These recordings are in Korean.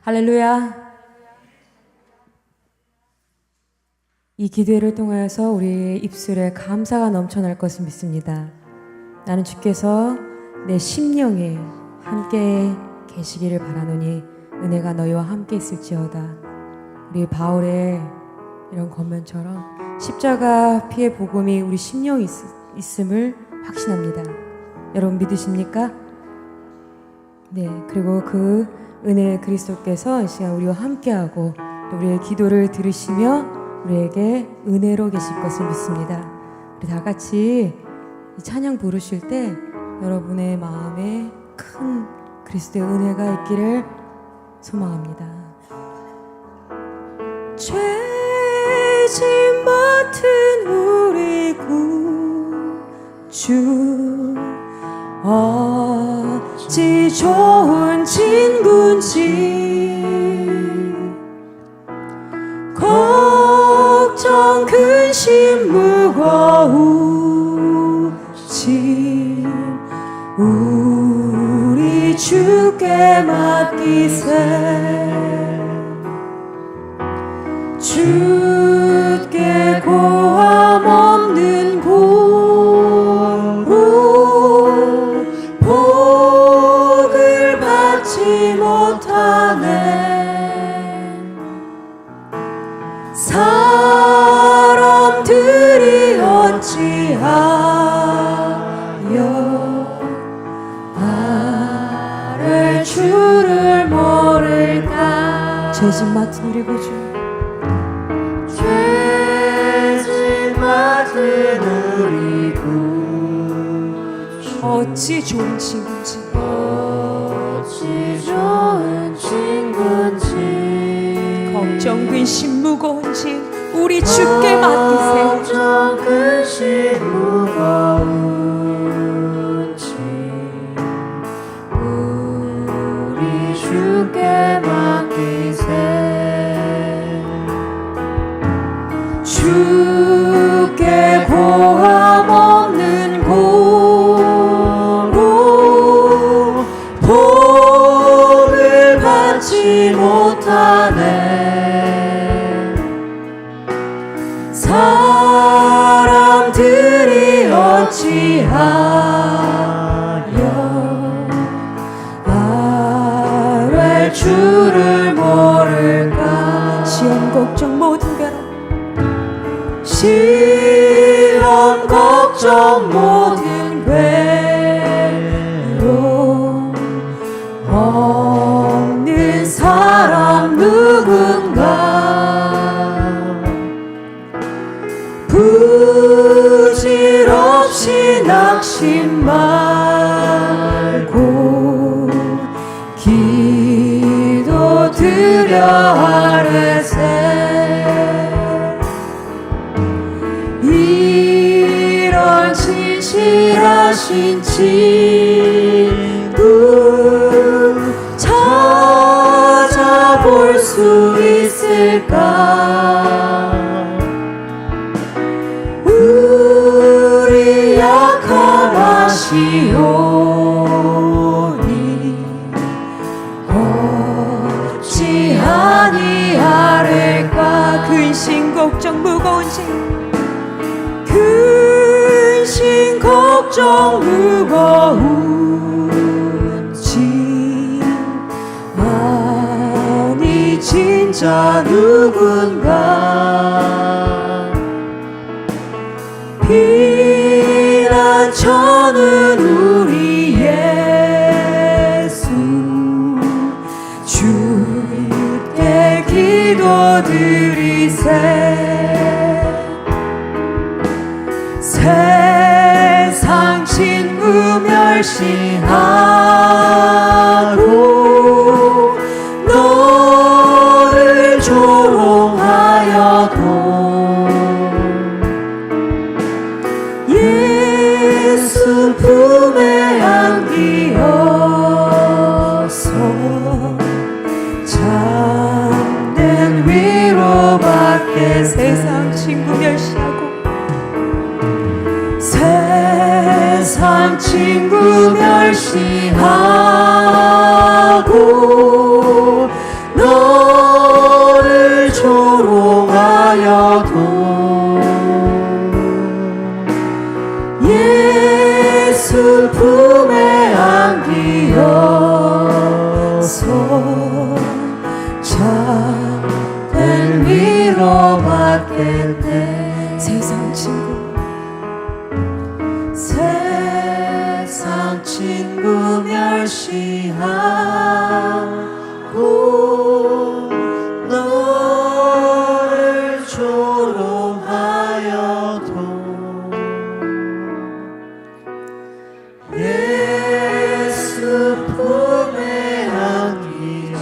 할렐루야. 이 기도회를 통하여서 우리의 입술에 감사가 넘쳐날 것을 믿습니다. 나는 주께서 내 심령에 함께 계시기를 바라노니 은혜가 너희와 함께 있을지어다. 우리 바울의 이런 권면처럼 십자가 피의 복음이 우리 심령에 있음을 확신합니다. 여러분 믿으십니까? 네, 그리고 그 은혜의 그리스도께서 이 시간 우리와 함께하고 또 우리의 기도를 들으시며 우리에게 은혜로 계실 것을 믿습니다. 우리 다 같이 이 찬양 부르실 때 여러분의 마음에 큰 그리스도의 은혜가 있기를 소망합니다. 죄짐 맡은 우리 구주 어찌 좋은 친구인지 걱정 근심 무거운 짐 우리 주께 맡기세. 주께 고함 없는 고로 복을 받지 못하네. 사람들이 어찌하여 아를 주를 모를까. 죄짐 맡은 우리 구주, 죄짐 맡은 우리 구주 어찌 좋은 친구인지 어찌 좋은 친구인지 걱정 근심 무거운 짐 우리 주께 맡기세. 걱정 근심 무거운 짐 우리 주께 맡기세. 주께 고함 없는 고로 복을 받지 못하네. 사람들이 어찌하여 아뢰 주를 모를까. 시험 걱정 모든 괴로움 시험 걱정 모든 괴로움 없는 사람 누군가. 부질없이 낙심 말고 기도 드려 아뢰세. 이런 진실하신 친구 찾아볼 수 있을까. 우리 약함 아시오니 어찌하니 아뢰까. 근심 걱정 무거운 짐 근심 걱정 무거운 짐 아니 진짜 누군가. 피난처는 우리 예수 주께 기도드리세. 세상 친구 멸시하고 너를 조롱하여도 예수 품에 안기어서 참된 위로받게. 세상 친구 멸시하고 세상 친구 멸시하고 하고 너를 조롱하여도 예수 품에 안기어서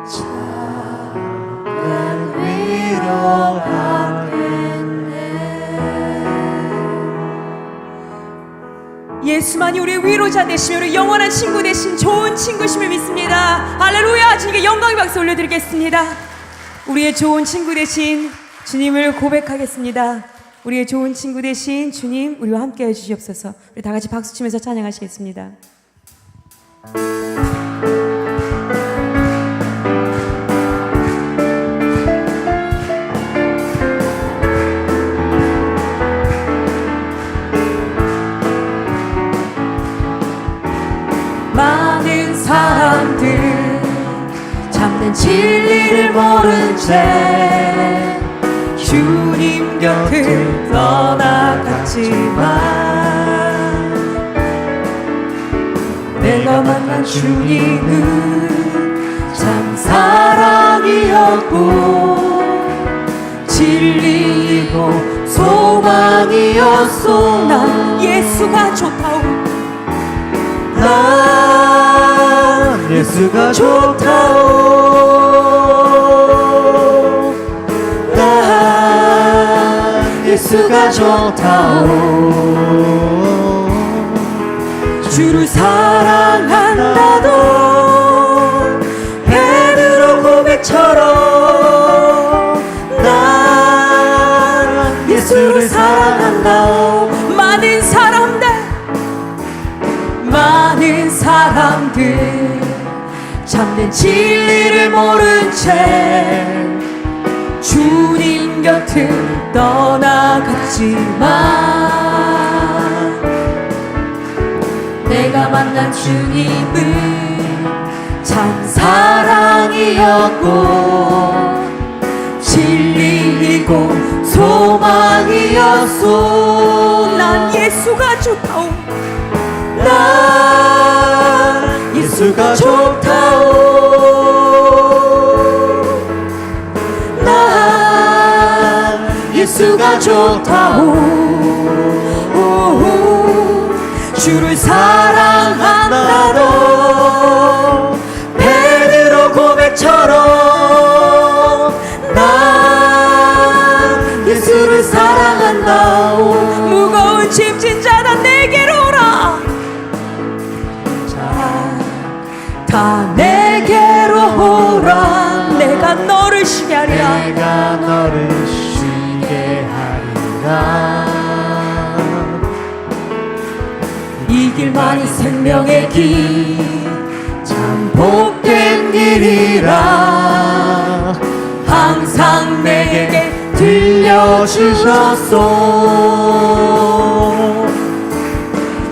작은 위로하겠네. 예수만이 우리의 위로자 되시며 우리 영원한 친구 되신 좋은 친구심을 믿습니다. 할렐루야. 주님께 영광의 박수 올려드리겠습니다. 우리의 좋은 친구 되신 주님을 고백하겠습니다. 우리의 좋은 친구 되신 주님, 우리와 함께 해주시옵소서. 우리 다 같이 박수 치면서 찬양하시겠습니다. 많은 사람들 참된 진리를 모른 채 주님 곁을 떠나갔지만 내가 만난 주님은 참 사랑이었고 진리이고 소망이었소. 난 예수가 좋다오. 난 예수가 좋다오. 난 예수가 좋다오. 주를 사랑한다던 베드로 고백처럼 난 예수를 사랑한다오. 많은 사람들 참된 진리를 모른 채 주님 곁을 떠나갔지만 내가 만난 주님은 참 사랑이었고 진리이고 소망이었소. 난 예수가 좋다오. 난 예수가 좋다오. 난 예수가 좋다오. 주를 사랑한다던 베드로 고백처럼 난 예수를 사랑한다오. 무거운 짐진 자다 내게로 오라. 다 내게로 오라. 내가 너를 쉬게 하리라. 내가 너를 쉬게 하리라. 이 길만이 생명의 길 참 복된 길이라 항상 내게 들려주셨소.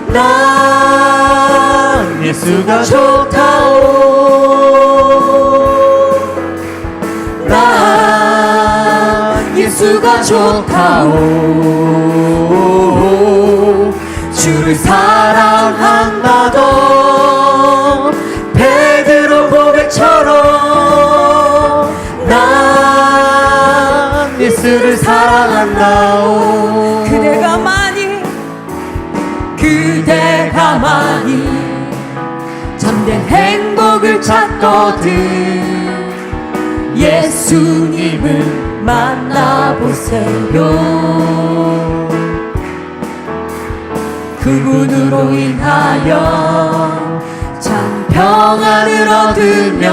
난 예수가 좋다오. 난 예수가 좋다오. 주를 사랑한다던 베드로 고백처럼 난 예수를 사랑한다오. 그대가 만일 참된 행복을 찾거든 예수님을 만나보세요. 그분으로 인하여 참 평안을 얻으면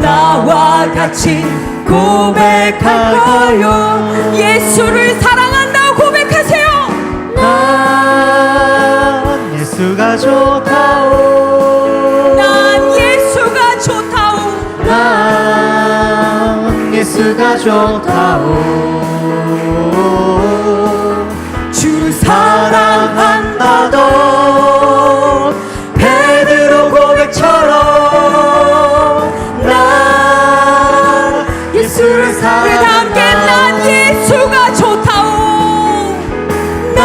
나와 같이 고백할 거요. 예수를 사랑한다고 고백하세요. 난 예수가 좋다오. 난 예수가 좋다오. 난 예수가 좋다오. 주를 사랑한다던 베드로 고백처럼 난 예수를 사랑한다. 우리 다 함께 난 예수가 좋다오. 난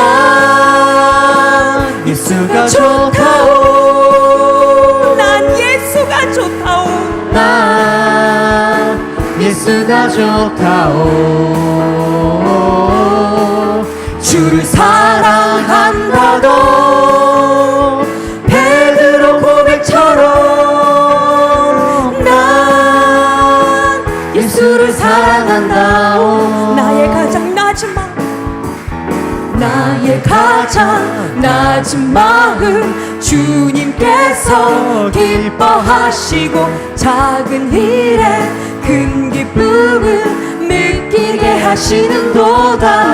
예수가 좋다오. 난 예수가 좋다오. 난 예수가 좋다오. 주를 사랑한다던 베드로 고백처럼 난 예수를 사랑한다오. 나의 가장 낮은 마음, 나의 가장 낮은 마음 주님께서 기뻐하시고 작은 일에 큰 기쁨을 느끼게 하시는도다.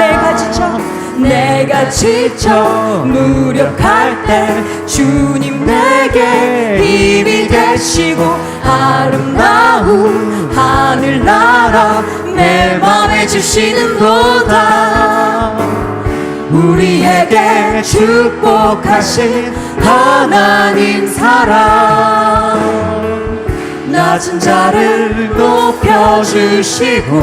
내가 지쳐 무력할 때 주님 내게 힘이 되시고 아름다운 하늘나라 내 맘에 주시는도다. 우리에게 축복하신 하나님 사랑 낮은 자를 높여주시고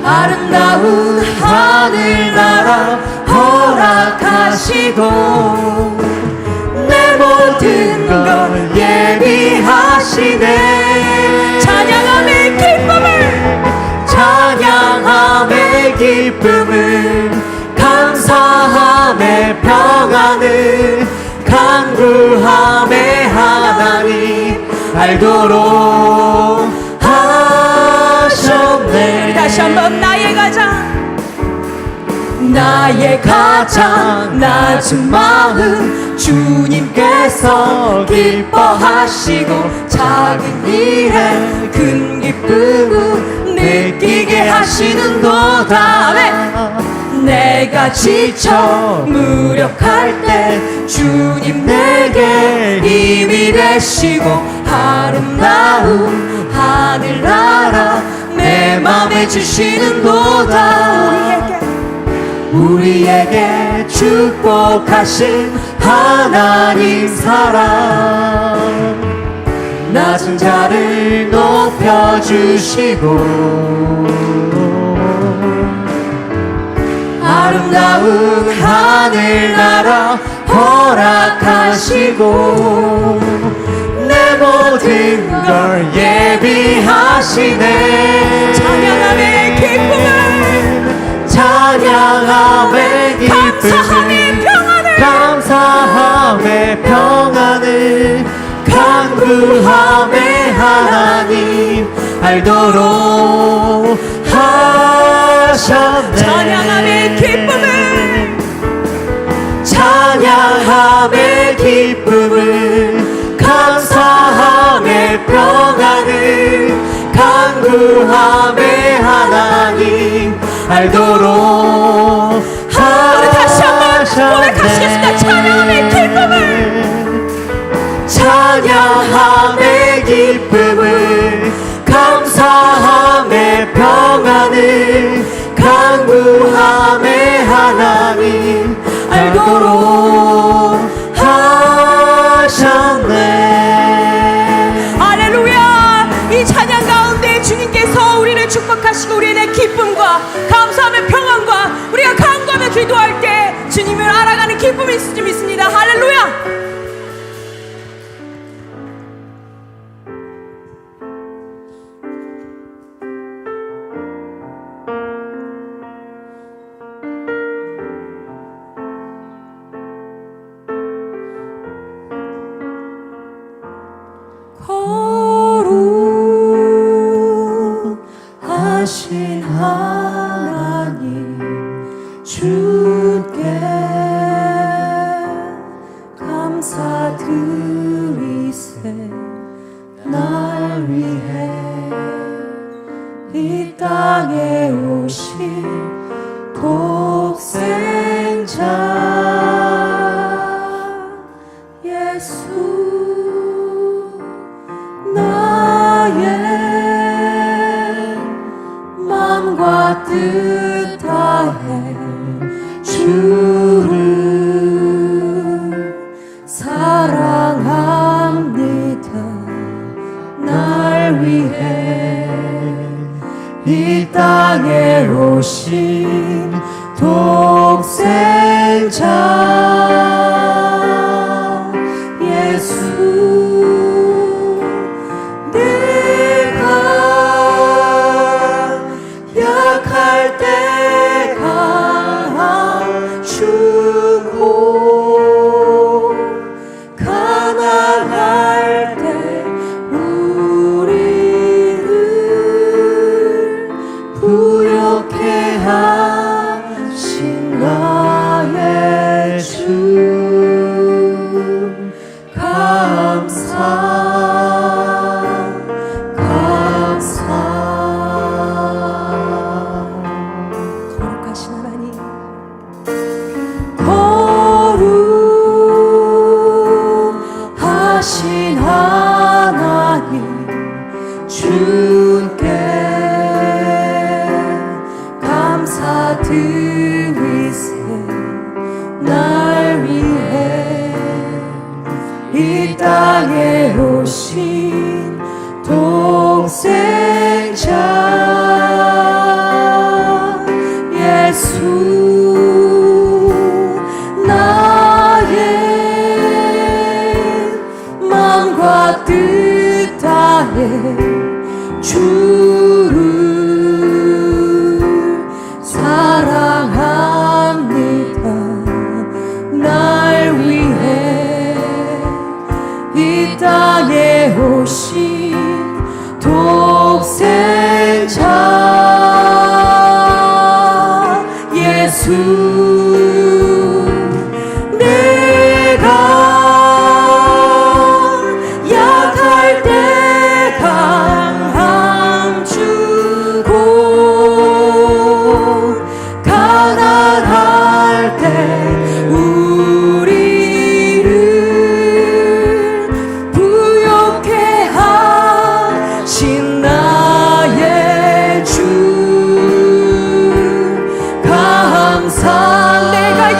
아름다운 하늘나라 허락하시고 내 모든 걸 예비하시네. 찬양함의 기쁨을 감사함의 평안을 간구함의 하나님 알도록 하셨네. 다시 한번 나의 가장 낮은 마음 주님께서 기뻐하시고 작은 일에 큰 기쁨을 느끼게 하시는도다. 내가 지쳐 무력할 때 주님 내게 힘이 되시고 아름다운 하늘나라 내 맘에 주시는도다. 우리에게 축복하신 하나님 사랑 낮은 자를 높여주시고 아름다운 하늘나라 허락하시고 내 모든 걸 예비하시네. 찬양함의 기쁨을 감사함의 평안을 간구함의 하나님 알도록 하셨네. 찬양함의 기쁨을 감사함의 평안을 간구함의 하나님 알도록 하셨네. 찬양함의 기쁨을 감사함의 평안을 간구함의 하나님 알도록 하셨네. 할렐루야. 이 찬양 가운데 주님께서 우리를 축복하시고 우리의 기쁨과 감사함의 평안과 우리가 간구하며 기도할 때 주님을 알아가는 기쁨이 있을 줄 믿습니다. 할렐루야. 거룩하신 하나님 주께 감사드리세. 날 위해 이 땅에 오신 독생자 예수 나의 맘과 뜻 다해 주를 사랑합니다. 날 위해 이 땅에 오신 독생자 자 예수 내가 약할 때 강함주고 가난할 때 우리를 부욕해 하신 나의 주 감사 거룩하신 하나님 거룩하신 하나님 주께 감사드리세 날 위해 이 땅에 오신 독생자 예수 나의 마음과 뜻 다해 주를 사랑합니다 날 위해 이 땅에 오신 독생자 예수 내가 약할 때 강함 주고 가난할 때 우리를 부욕해 하신 나의 주 감사 내가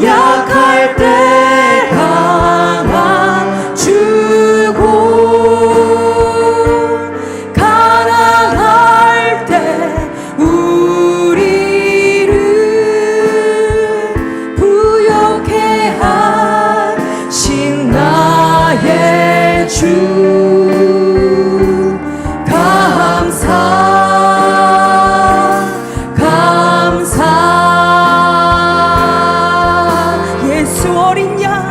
약할 때 강함 주고 가난할 때 우리를 부욕해 하신 나의 주 감사 예수 어린 양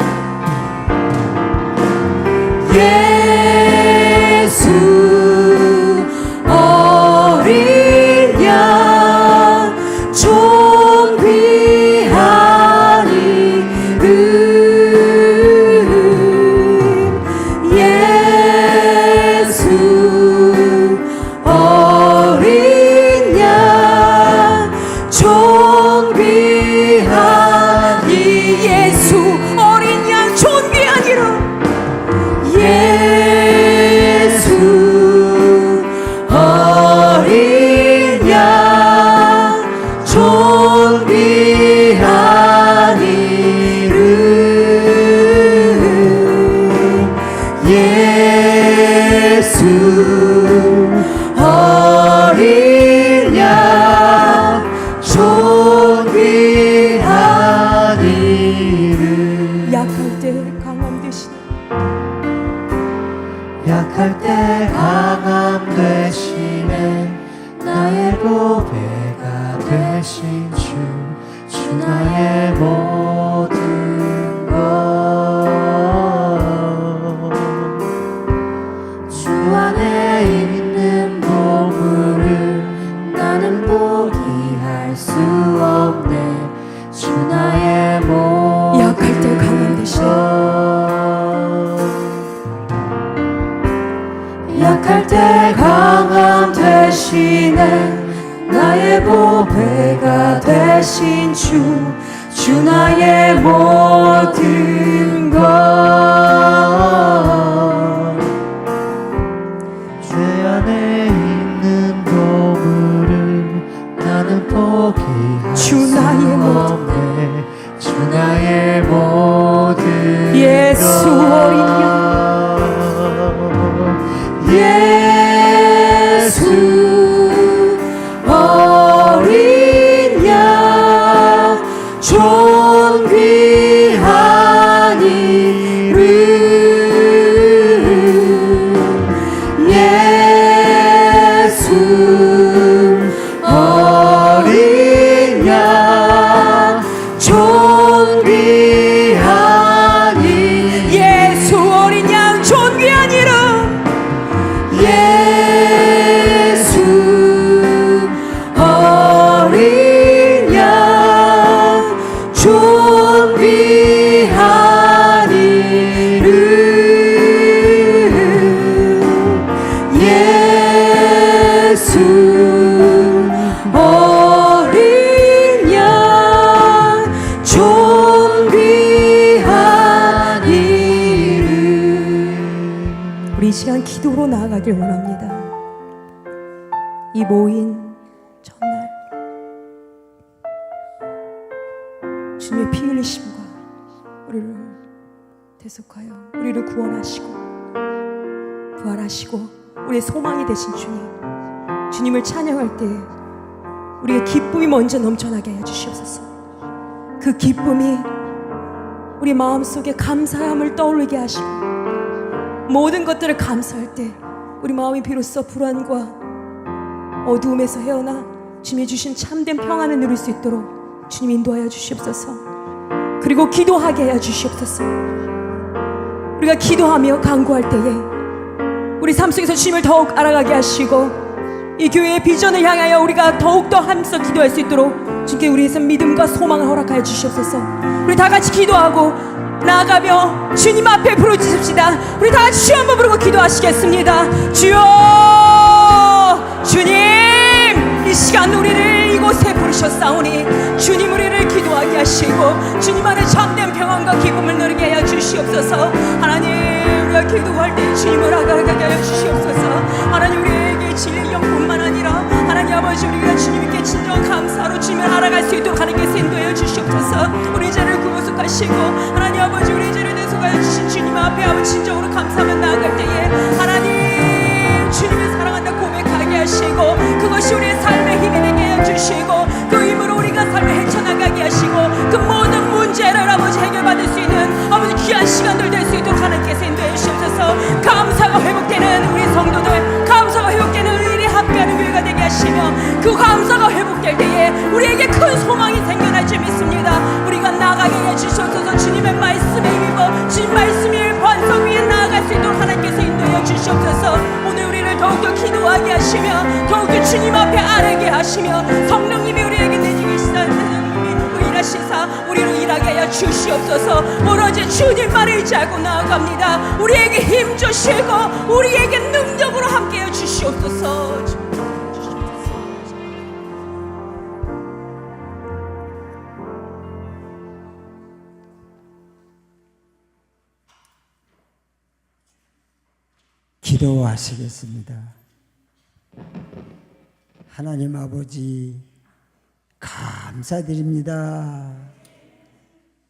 예수 어린 양 좀 귀한 이름 예수 어린 양 좀 귀한 이 예수 어린 양 좀 귀한 이름 예수 어린 양 좀 귀한 이름 예수 어린 양 좀 귀한 이름 약할 때 강함 되시네 약할 때 강함 되시네 나의 보배가 되신 주 나의 모든 것 주 안에 있는 보물을 나는 포기할 수 없네 주 나의 모든 약할 때 강함 되시네 약할 때 강함 되시네 나의 보배가 되신 주 나의 모든 것 주 안에 있는 보물을 나는 포기할 수 없네 주 나의 모든 예수 어린 양 예수 어린 양 존귀한 이름 예수 어린 양 존귀한 이름 예수 어린 양 존귀한 이름 예수 어린 양 존귀한 이름 우리 이 시간 기도로 나아가길 원합니다. 이 모인 전날 주님의 피 흘리심과 우리를 대속하여 우리를 구원하시고 부활하시고 우리의 소망이 되신 주님을 찬양할 때 우리의 기쁨이 먼저 넘쳐나게 하여 주시옵소서. 그 기쁨이 우리 마음속에 감사함을 떠올리게 하시고 모든 것들을 감사할 때 우리 마음이 비로소 불안과 어두움에서 헤어나 주님이 주신 참된 평안을 누릴 수 있도록 주님 인도하여 주시옵소서. 그리고 기도하게 하여 주시옵소서. 우리가 기도하며 간구할 때에 우리 삶 속에서 주님을 더욱 알아가게 하시고 이 교회의 비전을 향하여 우리가 더욱더 하면서 기도할 수 있도록 주님께 우리에서 믿음과 소망을 허락하여 주시옵소서. 우리 다 같이 기도하고 나아가며 주님 앞에 부르짖읍시다. 우리 다 같이 주여 한번 부르고 기도하시겠습니다. 주여 주님 이 시간 우리를 이곳에 부르셨사오니 주님 우리를 기도하게 하시고 주님 안에 참된 평안과 기쁨을 누리게 하여 주시옵소서. 하나님 우리가 기도할 때 주님을 알아가게 하여 주시옵소서. 하나님 우리에게 진리의 영뿐만 아니라 하나님 아버지 우리가 주님께 진정한 감사로 주님을 알아갈 수 있도록 하나님께서 인도하여 주시옵소서. 우리 죄를 구속하시고 하나님 아버지 우리 죄를 대속하여 주신 주님 앞에 아버지 진정으로 감사하며 나아갈 때에 하나님 주님을 사랑한다 고백하게 하시고 그것이 우리의 삶의 힘이 되게 하여 주시고 그 힘으로 우리가 삶을 헤쳐나가게 하시고 그 모든 문제를 아버지 해결받을 수 있는 아버지 귀한 시간들 될 수 있도록 하나님께서 인도해 주시옵소서. 감사가 회복되는 우리 성도들 감사가 회복되는 우리의 함께하는 교회가 되게 하시며 그 감사가 회복될 때에 우리에게 큰 소망이 생겨날 줄 믿습니다. 우리가 나아가게 해주셔서 주님의 말씀에 힘입어 주님 말씀의 반석 위에 나아갈 수 있도록 하나님께서 인도해 주시옵소서. 오늘 우리를 더욱더 기도하게 하시며 더욱더 주님 앞에 아뢰게 하시며 성령님이 우리에게 내주시사 일하시사 우리로 일하게 하여 주시옵소서. 오로지 주님만을 의지하고 나아갑니다. 우리에게 힘 주시고 우리에게 능력으로 함께해 주시옵소서. 기도하시겠습니다. 하나님 아버지 감사드립니다.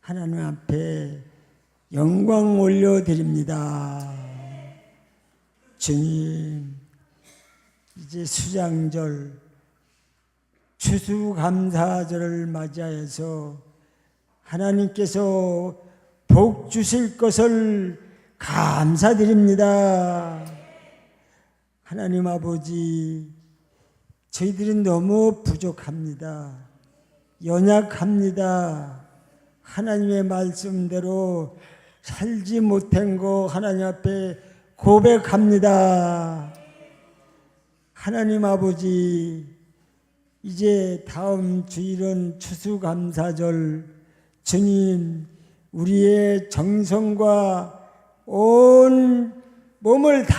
하나님 앞에 영광 올려드립니다. 주님 이제 수장절 추수감사절을 맞이하여서 하나님께서 복 주실 것을 감사드립니다. 하나님 아버지 저희들은 너무 부족합니다. 연약합니다. 하나님의 말씀대로 살지 못한 거 하나님 앞에 고백합니다. 하나님 아버지 이제 다음 주일은 추수감사절 주님 우리의 정성과 온 몸을 다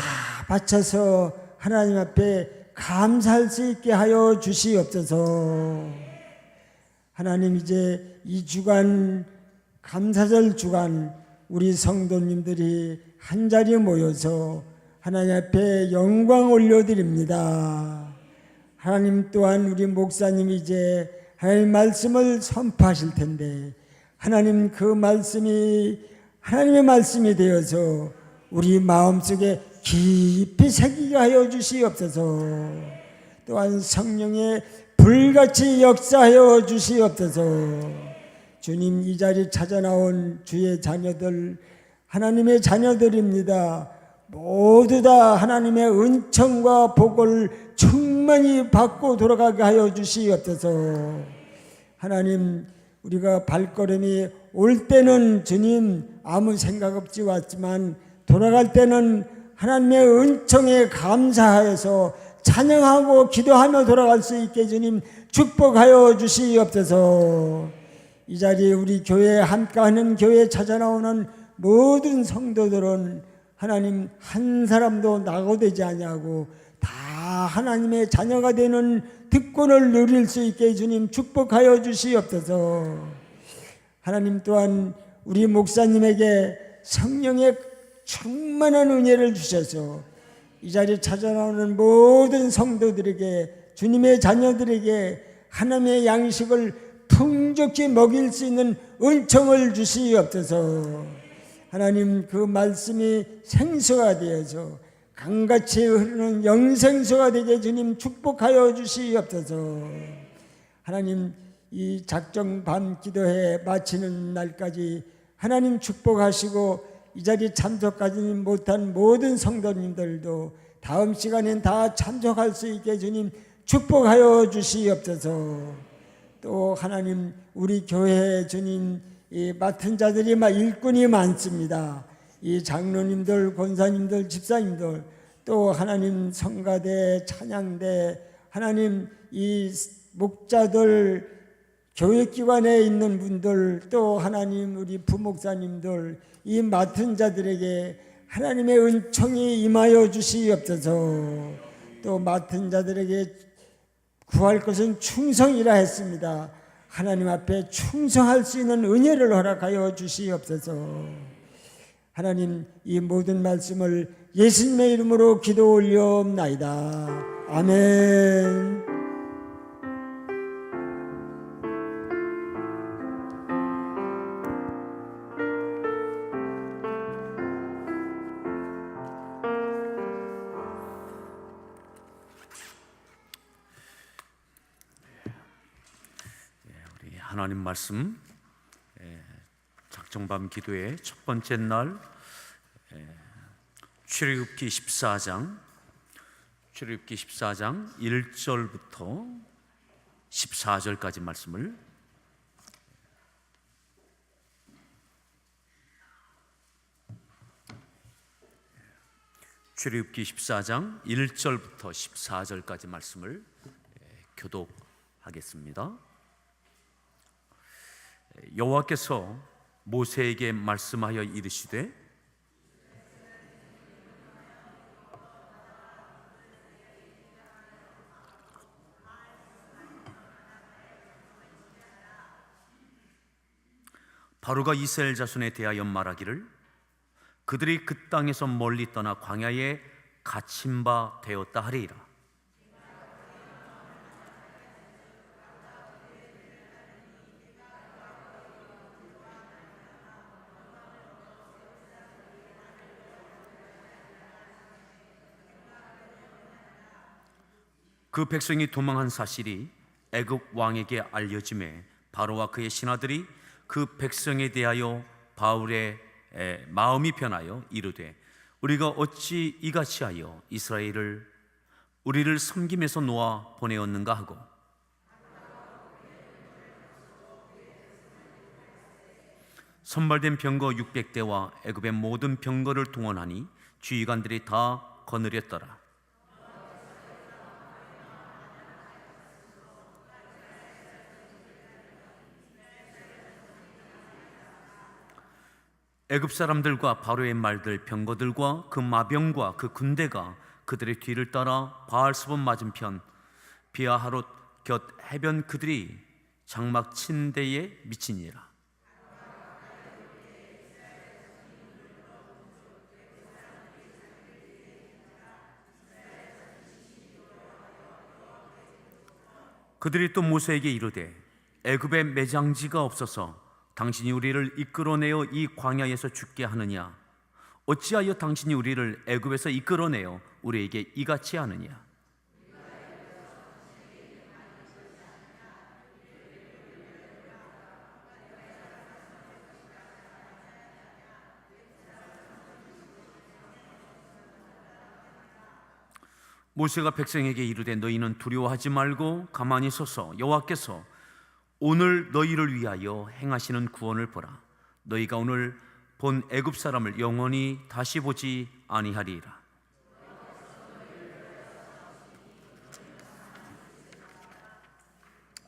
바쳐서 하나님 앞에 감사할 수 있게 하여 주시옵소서. 하나님 이제 이 주간 감사절 주간 우리 성도님들이 한자리에 모여서 하나님 앞에 영광 올려드립니다. 하나님 또한 우리 목사님이 이제 하나님 말씀을 선포하실 텐데 하나님 그 말씀이 하나님의 말씀이 되어서 우리 마음속에 깊이 새기게 하여 주시옵소서. 또한 성령의 불같이 역사하여 주시옵소서. 주님 이 자리 찾아 나온 주의 자녀들 하나님의 자녀들입니다. 모두 다 하나님의 은총과 복을 충만히 충만히 받고 돌아가게 하여 주시옵소서. 하나님, 우리가 발걸음이 올 때는 주님 아무 생각 없이 왔지만 돌아갈 때는 하나님의 은총에 감사하여서 찬양하고 기도하며 돌아갈 수 있게 주님 축복하여 주시옵소서. 이 자리에 우리 교회에 함께하는 교회에 찾아 나오는 모든 성도들은 하나님 한 사람도 낙오되지 아니하고 다 하나님의 자녀가 되는 특권을 누릴 수 있게 주님 축복하여 주시옵소서. 하나님 또한 우리 목사님에게 성령의 충만한 은혜를 주셔서 이 자리에 찾아 나오는 모든 성도들에게 주님의 자녀들에게 하나님의 양식을 풍족히 먹일 수 있는 은총을 주시옵소서. 하나님, 그 말씀이 생수가 되어서 강같이 흐르는 영생수가 되게 주님 축복하여 주시옵소서. 하나님, 이 작정 밤 기도회 마치는 날까지 하나님 축복하시고 이 자리에 참석하지 못한 모든 성도님들도 다음 시간엔 다 참석할 수 있게 주님 축복하여 주시옵소서. 또 하나님, 우리 교회 주님 이 맡은 자들이 일꾼이 많습니다. 이 장로님들, 권사님들, 집사님들, 또 하나님 성가대, 찬양대, 하나님 이 목자들, 교육기관에 있는 분들, 또 하나님 우리 부목사님들, 이 맡은 자들에게 하나님의 은총이 임하여 주시옵소서. 또 맡은 자들에게 구할 것은 충성이라 했습니다. 하나님 앞에 충성할 수 있는 은혜를 허락하여 주시옵소서. 하나님, 이 모든 말씀을 예수님의 이름으로 기도 올려옵나이다. 아멘. 하나님 말씀 작정밤 기도의 첫 번째 날 출애굽기 14장 1절부터 14절까지 말씀을 출애굽기 14장 1절부터 14절까지 말씀을 교독하겠습니다. 여호와께서 모세에게 말씀하여 이르시되 바로가 이스라엘 자손에 대하여 말하기를 그들이 그 땅에서 멀리 떠나 광야에 갇힌 바 되었다 하리이라. 그 백성이 도망한 사실이 애굽 왕에게 알려짐에 바로와 그의 신하들이 그 백성에 대하여 바울의 마음이 변하여 이르되 우리가 어찌 이같이 하여 이스라엘을 우리를 섬김에서 놓아 보내었는가 하고 선발된 병거 600대와 애굽의 모든 병거를 동원하니 주의관들이 다 거느렸더라. 애굽 사람들과 바로의 말들 병거들과 그 마병과 그 군대가 그들의 뒤를 따라 바알스본 맞은편 비아하롯 곁 해변 그들이 장막 친 데에 미치니라. 그들이 또 모세에게 이르되 애굽에 매장지가 없어서 당신이 우리를 이끌어내어 이 광야에서 죽게 하느냐? 어찌하여 당신이 우리를 애굽에서 이끌어내어 우리에게 이같이 하느냐? 모세가 백성에게 이르되 너희는 두려워하지 말고 가만히 서서 여호와께서 오늘 너희를 위하여 행하시는 구원을 보라. 너희가 오늘 본 애굽 사람을 영원히 다시 보지 아니하리라.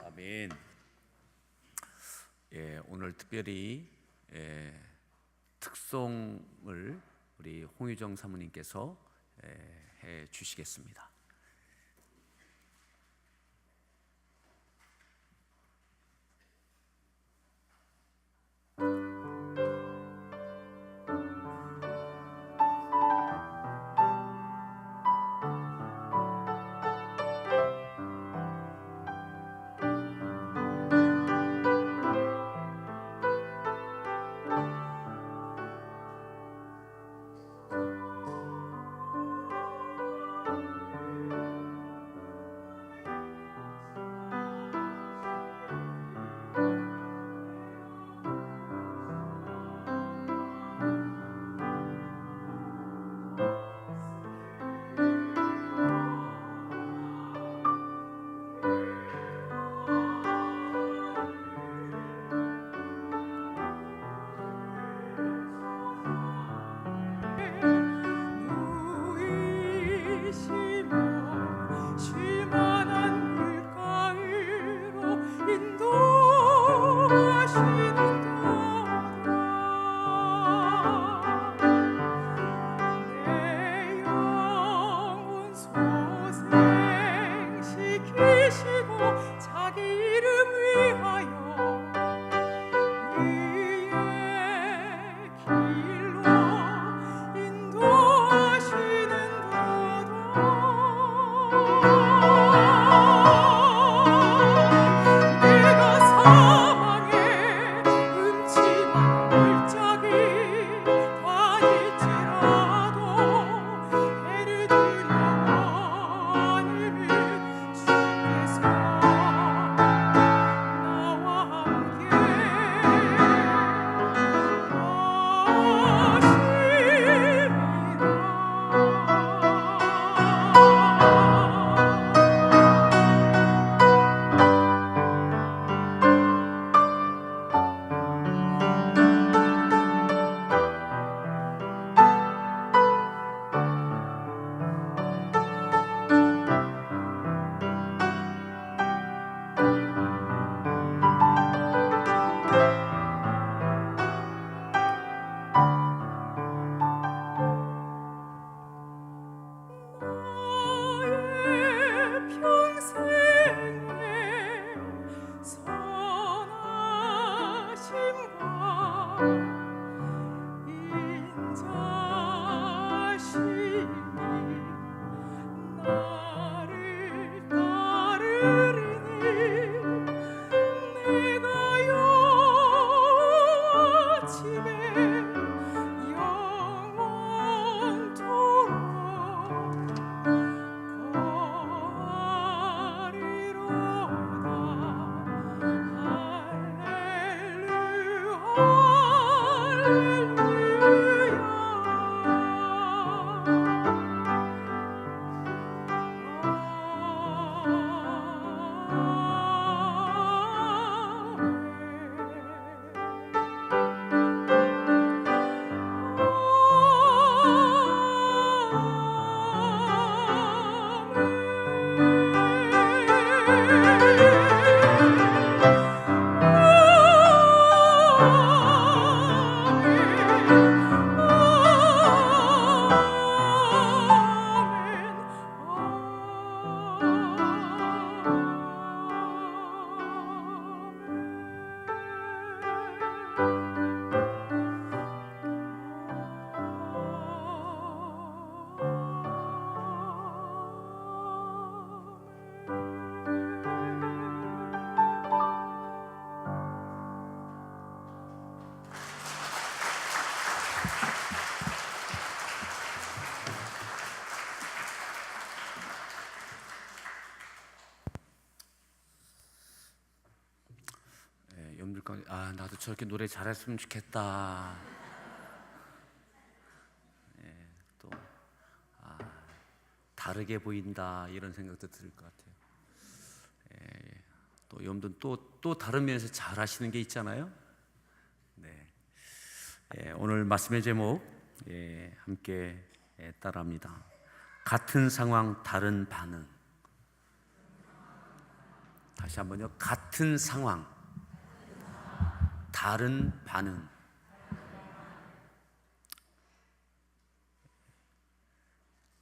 아멘. 오늘 특별히 특송을 우리 홍유정 사모님께서 해 주시겠습니다. 나도 저렇게 노래 잘했으면 좋겠다. 다르게 보인다 이런 생각도 들 것 같아요. 또 여러분들 또 다른 면에서 잘 하시는 게 있잖아요. 네. 오늘 말씀의 제목 함께 따라합니다. 같은 상황 다른 반응. 다시 한번요. 같은 상황 다른 반응.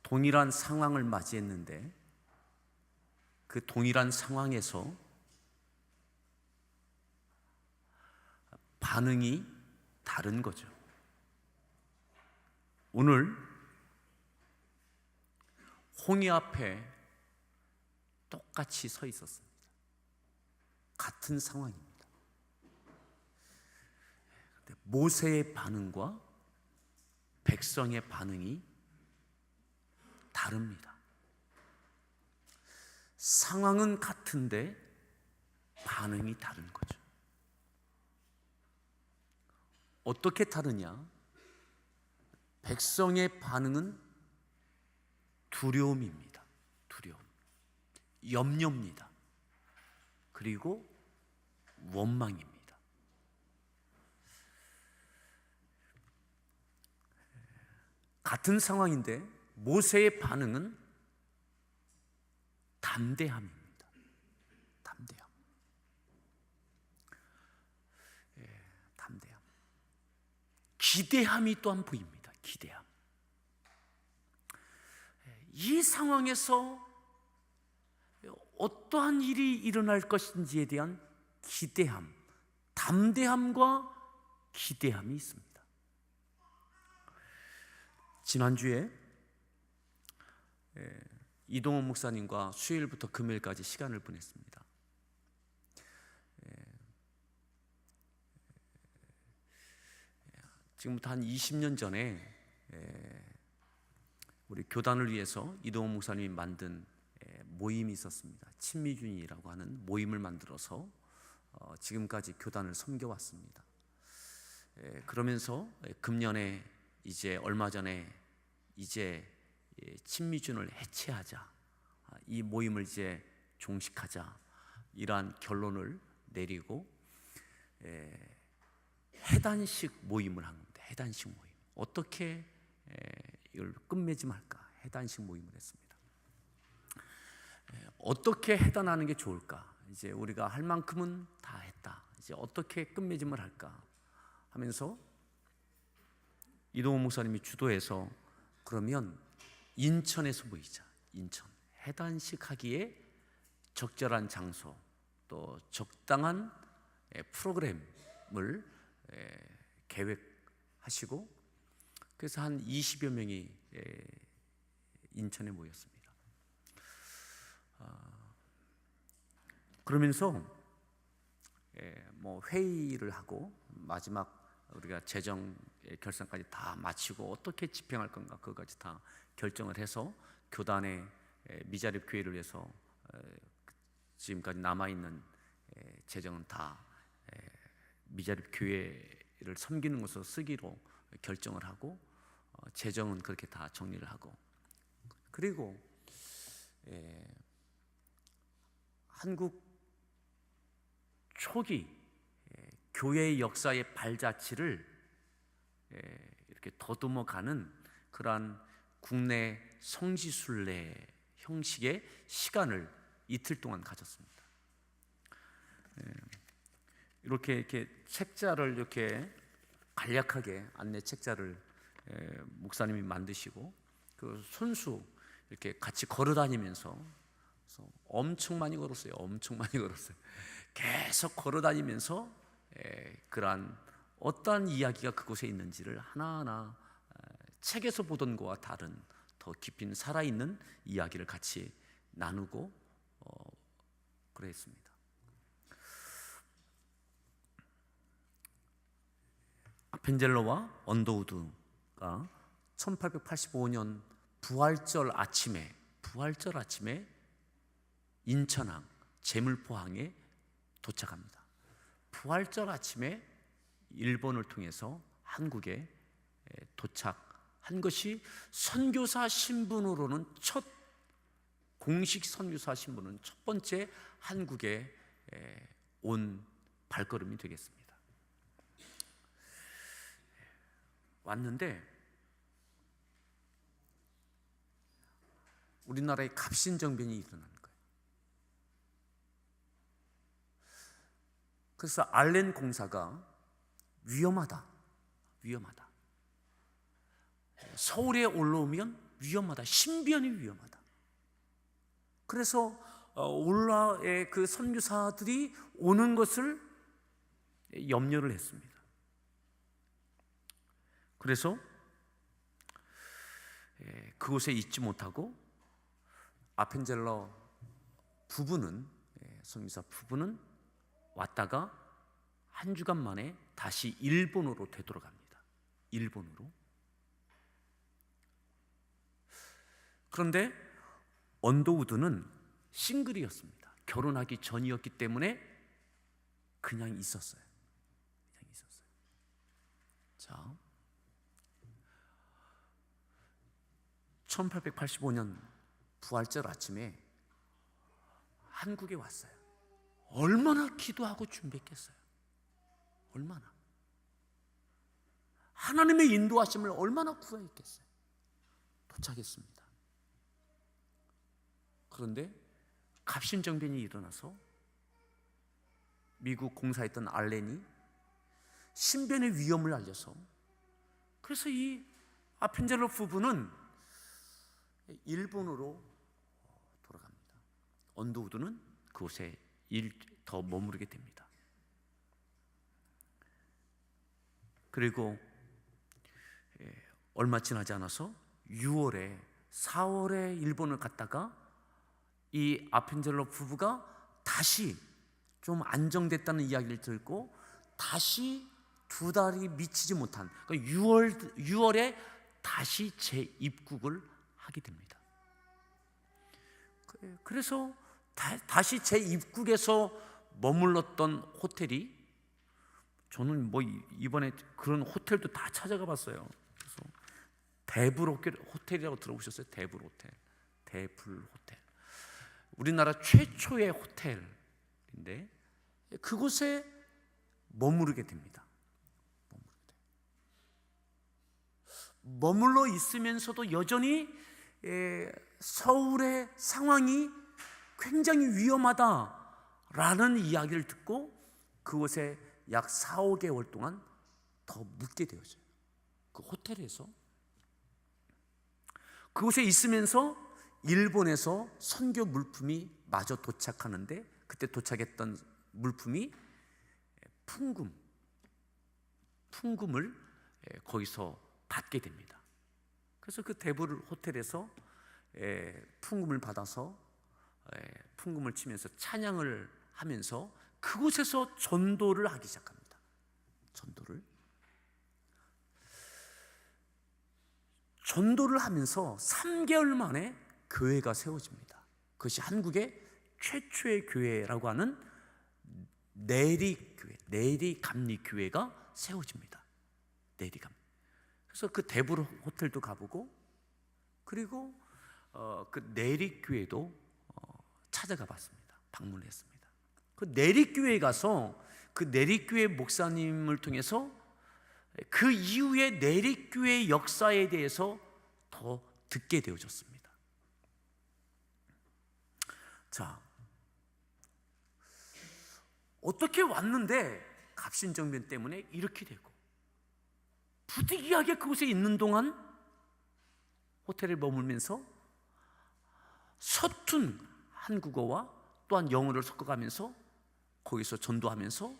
동일한 상황을 맞이했는데 그 동일한 상황에서 반응이 다른 거죠. 오늘 홍해 앞에 똑같이 서 있었습니다. 같은 상황입니다. 근데 모세의 반응과 백성의 반응이 다릅니다. 상황은 같은데 반응이 다른 거죠. 어떻게 다르냐? 백성의 반응은 두려움입니다. 두려움. 염려입니다. 그리고 원망입니다. 같은 상황인데 모세의 반응은 담대함입니다. 담대함. 담대함. 기대함이 또한 보입니다. 기대함. 이 상황에서 어떠한 일이 일어날 것인지에 대한 기대함, 담대함과 기대함이 있습니다. 지난주에 이동원 목사님과 수요일부터 금요일까지 시간을 보냈습니다. 지금부터 한 20년 전에 우리 교단을 위해서 이동원 목사님이 만든 모임이 있었습니다. 친미준이라고 하는 모임을 만들어서 지금까지 교단을 섬겨왔습니다. 그러면서 금년에 이제 얼마 전에 이제 친미준을 해체하자, 이 모임을 이제 종식하자, 이러한 결론을 내리고 해단식 모임을 한 겁니다. 해단식 모임. 어떻게 이걸 끝맺음할까? 해단식 모임을 했습니다. 어떻게 해단하는 게 좋을까? 이제 우리가 할 만큼은 다 했다. 이제 어떻게 끝맺음을 할까? 하면서 이동호 목사님이 주도해서 그러면 인천에서 모이자. 인천. 해단식 하기에 적절한 장소 또 적당한 프로그램을 계획하시고 그래서 한 20여 명이 인천에 모였습니다. 그러면서 뭐 회의를 하고 마지막 우리가 재정 결산까지 다 마치고 어떻게 집행할 건가 그것까지 다 결정을 해서 교단의 미자립 교회를 위해서 지금까지 남아있는 재정은 다 미자립 교회를 섬기는 것으로 쓰기로 결정을 하고 재정은 그렇게 다 정리를 하고 그리고 한국 초기 교회의 역사의 발자취를 이렇게 더듬어가는 그러한 국내 성지순례 형식의 시간을 이틀 동안 가졌습니다. 이렇게 책자를 이렇게 간략하게 안내 책자를 목사님이 만드시고 그 손수 이렇게 같이 걸어다니면서 엄청 많이 걸었어요. 엄청 많이 걸었어요. 계속 걸어다니면서 그러한 어떠한 이야기가 그곳에 있는지를 하나하나 책에서 보던 것과 다른 더 깊이 살아있는 이야기를 같이 나누고 그랬습니다. 아펜젤러와 언더우드가 1885년 부활절 아침에 인천항 제물포항에 도착합니다. 부활절 아침에 일본을 통해서 한국에 도착한 것이 선교사 신분으로는 첫 공식 선교사 신분은 첫 번째 한국에 온 발걸음이 되겠습니다. 왔는데 우리나라에 갑신정변이 일어나는 거예요. 그래서 알렌 공사가 위험하다. 서울에 올라오면 위험하다. 신변이 위험하다. 그래서 올라의 그 선교사들이 오는 것을 염려를 했습니다. 그래서 그곳에 있지 못하고 아펜젤러 부부는, 선교사 부부는 왔다가 한 주간 만에 다시 일본으로 되돌아갑니다. 일본으로. 그런데 언더우드는 싱글이었습니다. 결혼하기 전이었기 때문에 그냥 있었어요. 자, 1885년 부활절 아침에 한국에 왔어요. 얼마나 기도하고 준비했겠어요. 얼마나. 하나님의 인도하심을 얼마나 구했겠어요. 도착했습니다. 그런데 갑신정변이 일어나서 미국 공사했던 알렌이 신변의 위험을 알려서, 그래서 이 아펜젤러 부부는 일본으로 돌아갑니다. 언더우드는 그곳에 더 머무르게 됩니다. 그리고 얼마 지나지 않아서 4월에 일본을 갔다가 이 아펜젤러 부부가 다시 좀 안정됐다는 이야기를 듣고 다시 2달이 미치지 못한, 그러니까 6월에 다시 재입국을 하게 됩니다. 그래서 다시 재입국에서 머물렀던 호텔이, 저는 뭐 이번에 그런 호텔도 다 찾아가 봤어요. 그래서 데블 호텔이라고 들어보셨어요? 데블 호텔. 우리나라 최초의 호텔인데 그곳에 머무르게 됩니다. 머물러 있으면서도 여전히 서울의 상황이 굉장히 위험하다라는 이야기를 듣고 그곳에 약 4-5개월 동안 더 묵게 되어져요. 그 호텔에서. 그곳에 있으면서 일본에서 선교 물품이 마저 도착하는데, 그때 도착했던 물품이 풍금을 거기서 받게 됩니다. 그래서 그 데블 호텔에서 풍금을 받아서 풍금을 치면서 찬양을 하면서 그곳에서 전도를 하기 시작합니다. 전도를 하면서 3개월 만에 교회가 세워집니다. 그것이 한국의 최초의 교회라고 하는 내리감리교회가 세워집니다. 내리감리. 그래서 그 데블 호텔도 가보고, 그리고 그 내리교회도 찾아가 봤습니다. 방문을 했습니다. 그 내리교회에 가서 그 내리교회 목사님을 통해서 그 이후에 내리교회 역사에 대해서 더 듣게 되어졌습니다. 자, 어떻게 왔는데 갑신정변 때문에 이렇게 되고, 부득이하게 그곳에 있는 동안 호텔에 머물면서 서툰 한국어와 또한 영어를 섞어가면서 거기서 전도하면서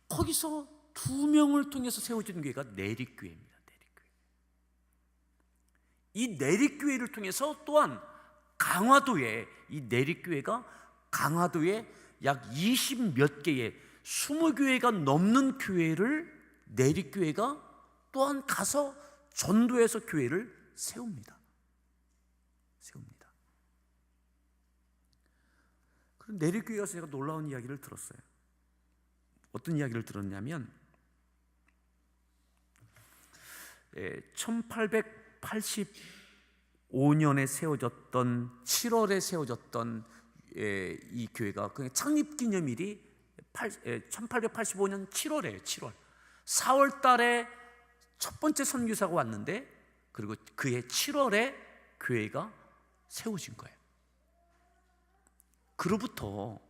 거기서 2명을 통해서 세워진 교회가 내리교회입니다. 이 내리교회를 통해서 또한 강화도에, 이 내리교회가 강화도에 약 20몇 개의 20교회가 넘는 교회를 내리교회가 또한 가서 전도해서 교회를 세웁니다. 그럼 내리교회 가서 제가 놀라운 이야기를 들었어요. 어떤 이야기를 들었냐면 1885년 5년에 세워졌던 7월에 세워졌던 이 교회가 그 창립 기념일이 1885년 7월이에요. 7월 4월 달에 첫 번째 선교사가 왔는데 그리고 그해 7월에 교회가 세워진 거예요. 그로부터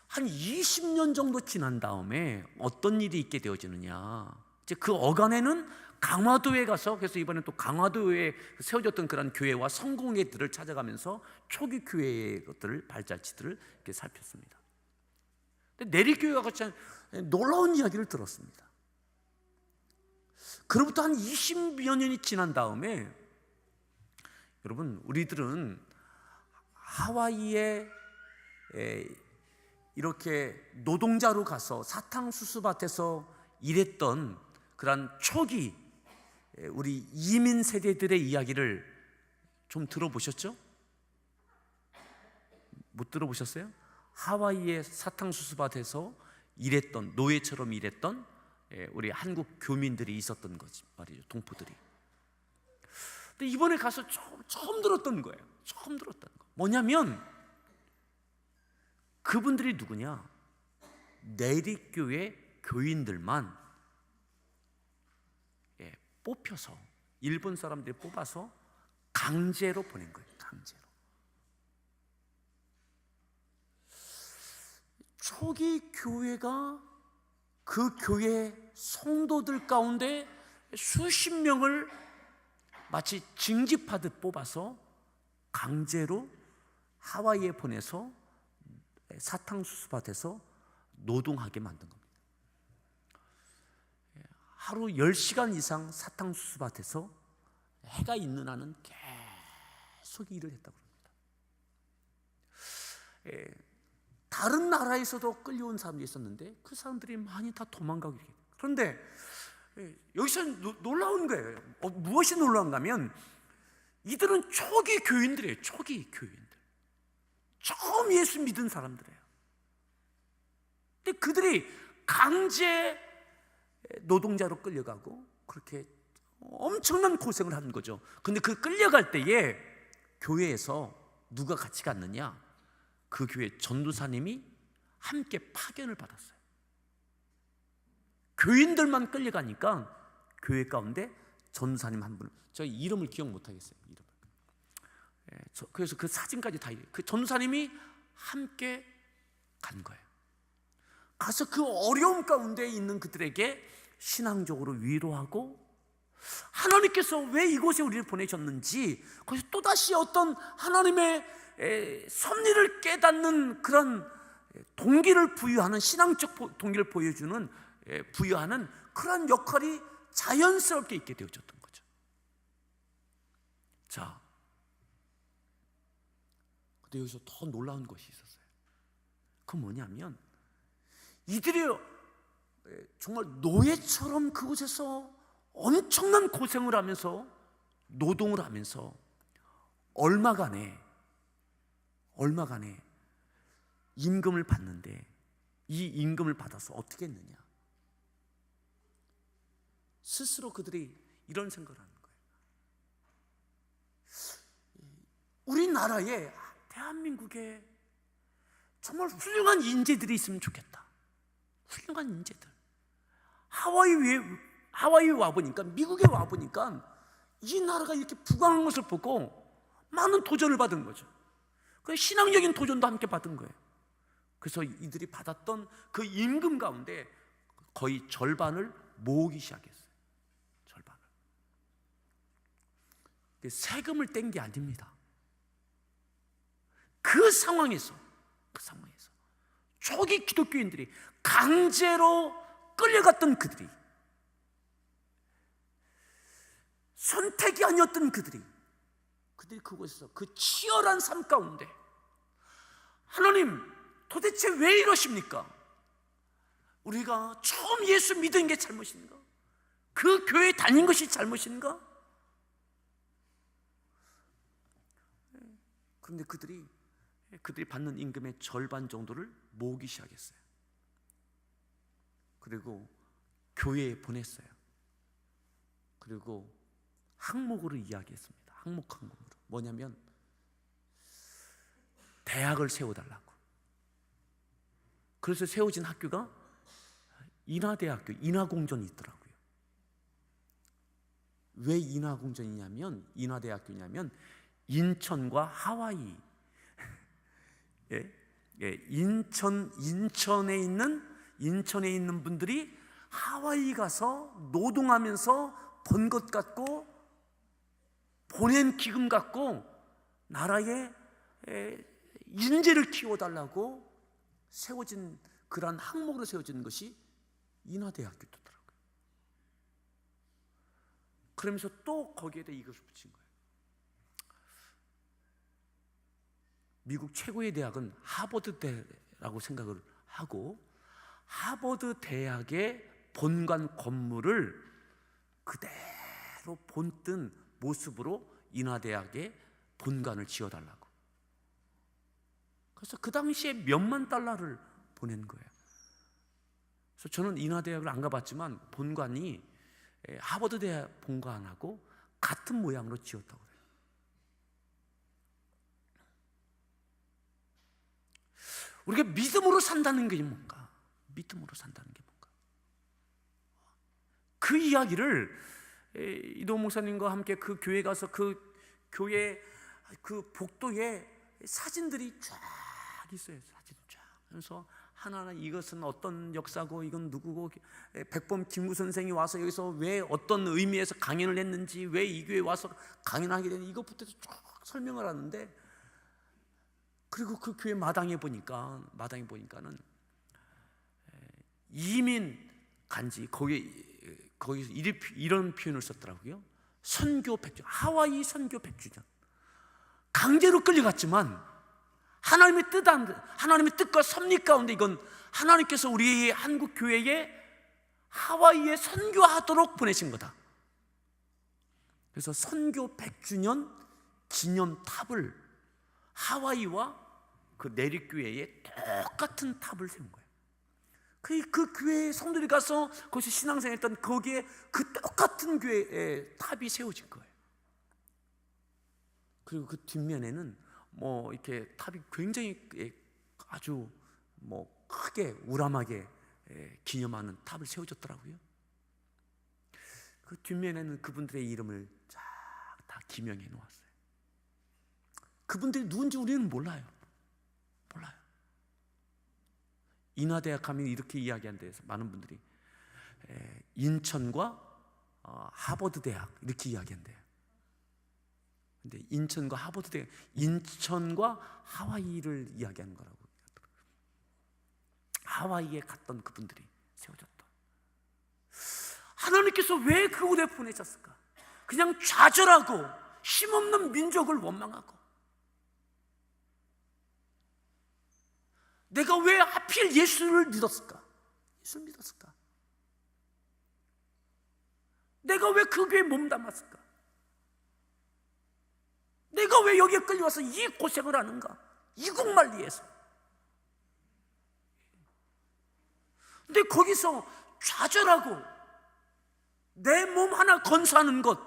한 20년 정도 지난 다음에 어떤 일이 있게 되어지느냐, 이제 그 어간에는 강화도에 가서, 그래서 이번에 또 강화도에 세워졌던 그런 교회와 성공회들을 찾아가면서 초기 교회의 것들을, 발자취들을 이렇게 살폈습니다. 근데 내리교회가 같이 놀라운 이야기를 들었습니다. 그로부터 한 20여 년이 지난 다음에, 여러분, 우리들은 하와이에 이렇게 노동자로 가서 사탕수수밭에서 일했던 그런 초기 우리 이민 세대들의 이야기를 좀 들어보셨죠? 못 들어보셨어요? 하와이의 사탕수수밭에서 일했던, 노예처럼 일했던 우리 한국 교민들이 있었던 거지 말이죠, 동포들이. 근데 이번에 가서 처음 들었던 거예요. 처음 들었던 거 뭐냐면, 그분들이 누구냐? 내리교회 교인들만 뽑혀서, 일본 사람들이 뽑아서 강제로 보낸 거예요. 강제로. 초기 교회가 그 교회 성도들 가운데 수십 명을 마치 징집하듯 뽑아서 강제로 하와이에 보내서 사탕수수밭에서 노동하게 만든 겁니다. 하루 10시간 이상 사탕수수밭에서 해가 있는 한은 계속 일을 했다고 합니다. 다른 나라에서도 끌려온 사람들이 있었는데 그 사람들이 많이 다 도망가고 이렇게. 그런데 여기서 놀라운 거예요. 무엇이 놀라운가 하면, 이들은 초기 교인들이에요. 초기 교인들. 처음 예수 믿은 사람들이에요. 근데 그들이 강제 노동자로 끌려가고 그렇게 엄청난 고생을 하는 거죠. 근데 그 끌려갈 때에 교회에서 누가 같이 갔느냐? 그 교회 전도사님이 함께 파견을 받았어요. 교인들만 끌려가니까 교회 가운데 전도사님 한 분, 저 이름을 기억 못 하겠어요. 이름을. 그래서 그 사진까지 다, 그 전도사님이 함께 간 거예요. 가서 그 어려움 가운데 있는 그들에게 신앙적으로 위로하고, 하나님께서 왜 이곳에 우리를 보내셨는지, 거기서 또다시 어떤 하나님의 섭리를 깨닫는 그런 동기를 부여하는, 신앙적 동기를 보여주는, 부여하는 그런 역할이 자연스럽게 있게 되어졌던 거죠. 자, 근데 여기서 더 놀라운 것이 있었어요. 그건 뭐냐면, 이들이 정말 노예처럼 그곳에서 엄청난 고생을 하면서 노동을 하면서 얼마간에 임금을 받는데, 이 임금을 받아서 어떻게 했느냐? 스스로 그들이 이런 생각을 하는 거예요. 우리나라에, 대한민국에 정말 훌륭한 인재들이 있으면 좋겠다. 훌륭한 인재들. 하와이에 와보니까, 미국에 와보니까 이 나라가 이렇게 부강한 것을 보고 많은 도전을 받은 거죠. 그 신앙적인 도전도 함께 받은 거예요. 그래서 이들이 받았던 그 임금 가운데 거의 절반을 모으기 시작했어요. 절반을. 세금을 뗀 게 아닙니다. 그 상황에서 초기 기독교인들이 강제로 끌려갔던 그들이, 선택이 아니었던 그들이 그곳에서 그 치열한 삶 가운데, 하나님 도대체 왜 이러십니까? 우리가 처음 예수 믿은 게 잘못인가? 그 교회 다닌 것이 잘못인가? 그런데 그들이 받는 임금의 절반 정도를 모으기 시작했어요. 그리고 교회에 보냈어요. 그리고 항목으로 이야기했습니다. 항목으로. 뭐냐면 대학을 세워달라고. 그래서 세워진 학교가 인하대학교, 인하공전이 있더라고요. 왜 인하대학교냐면 인천과 하와이, 인천에 있는 분들이 하와이 가서 노동하면서 번 것 같고 보낸 기금 갖고 나라에 인재를 키워달라고 세워진, 그러한 항목으로 세워진 것이 인하대학교더라고요. 그러면서 또 거기에다 이것을 붙인 거예요. 미국 최고의 대학은 하버드대라고 생각을 하고, 하버드 대학의 본관 건물을 그대로 본뜬 모습으로 인하대학의 본관을 지어달라고. 그래서 그 당시에 몇만 달러를 보낸 거예요. 그래서 저는 인하대학을 안 가봤지만 본관이 하버드 대학 본관하고 같은 모양으로 지었다고 그래요. 우리가 믿음으로 산다는 게 뭔가? 믿음으로 산다는 게 뭔가? 그 이야기를 이동호 목사님과 함께 그 교회 가서 그 교회 그 복도에 사진들이 쫙 있어요. 사진 쫙. 그래서 하나하나 이것은 어떤 역사고, 이건 누구고, 백범 김구 선생이 와서 여기서 왜 어떤 의미에서 강연을 했는지, 왜 이 교회에 와서 강연하게 되는지, 이것부터 쫙 설명을 하는데, 그리고 그 교회 마당에 보니까는 이민 간지, 거기서 이런 표현을 썼더라고요. 선교 100주년, 하와이 선교 100주년. 강제로 끌려갔지만 하나님의 뜻과 섭리 가운데 이건 하나님께서 우리 한국 교회에 하와이에 선교하도록 보내신 거다. 그래서 선교 100주년 기념 탑을 하와이와 그 내륙교회에 똑같은 탑을 세운 거예요. 그 교회에 성도들이 가서 거기서 신앙생활 했던 거기에 그 똑같은 교회에 탑이 세워진 거예요. 그리고 그 뒷면에는 뭐 이렇게 탑이 굉장히 아주 뭐 크게 우람하게 기념하는 탑을 세워줬더라고요. 그 뒷면에는 그분들의 이름을 쫙 다 기명해 놓았어요. 그분들이 누군지 우리는 몰라요. 인하대학 하면 이렇게 이야기한 데에서 많은 분들이 인천과 하버드 대학 이렇게 이야기한대요. 근데 인천과 하버드 대학, 인천과 하와이를 이야기하는 거라고. 하와이에 갔던 그분들이 세워졌다. 하나님께서 왜 그곳에 보내셨을까? 그냥 좌절하고 힘없는 민족을 원망하고, 내가 왜 하필 예수를 믿었을까? 내가 왜 그 교회에 몸담았을까? 내가 왜 여기에 끌려와서 이 고생을 하는가? 이국만리에서. 근데 거기서 좌절하고 내 몸 하나 건사하는 것,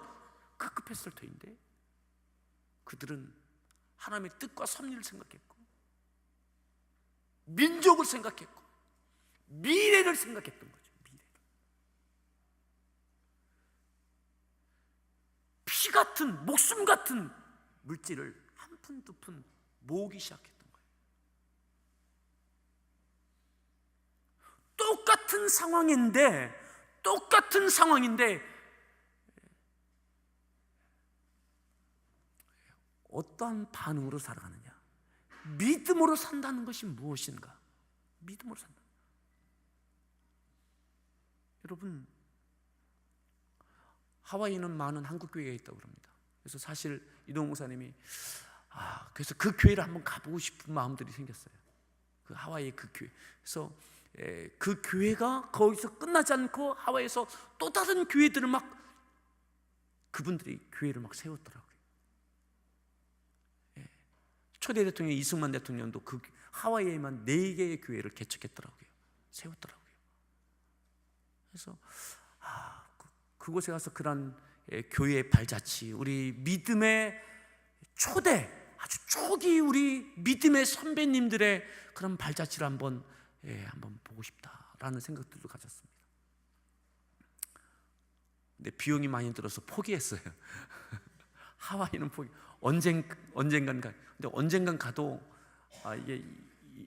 급급했을 터인데 그들은 하나님의 뜻과 섭리를 생각했고, 민족을 생각했고, 미래를 생각했던 거죠. 피 같은, 목숨 같은 물질을 한 푼 두 푼 모으기 시작했던 거예요. 똑같은 상황인데 어떠한 반응으로 살아가느냐? 믿음으로 산다는 것이 무엇인가? 믿음으로 산다. 여러분, 하와이는 많은 한국 교회가 있다고 그럽니다. 그래서 사실 이동호 목사님이 그래서 그 교회를 한번 가보고 싶은 마음들이 생겼어요. 그 하와이의 그 교회. 그래서 그 교회가 거기서 끝나지 않고 하와이에서 또 다른 교회들을 막, 그분들이 교회를 막 세웠더라고요. 초대 대통령 이승만 대통령도 그 하와이에만 4개의 교회를 개척했더라고요. 세웠더라고요. 그래서 그곳에 가서 그런 교회의 발자취, 우리 믿음의 초대, 아주 초기 우리 믿음의 선배님들의 그런 발자취를 한번 보고 싶다라는 생각들도 가졌습니다. 근데 비용이 많이 들어서 포기했어요. 하와이는 언젠간 가. 근데 언젠간 가도 이게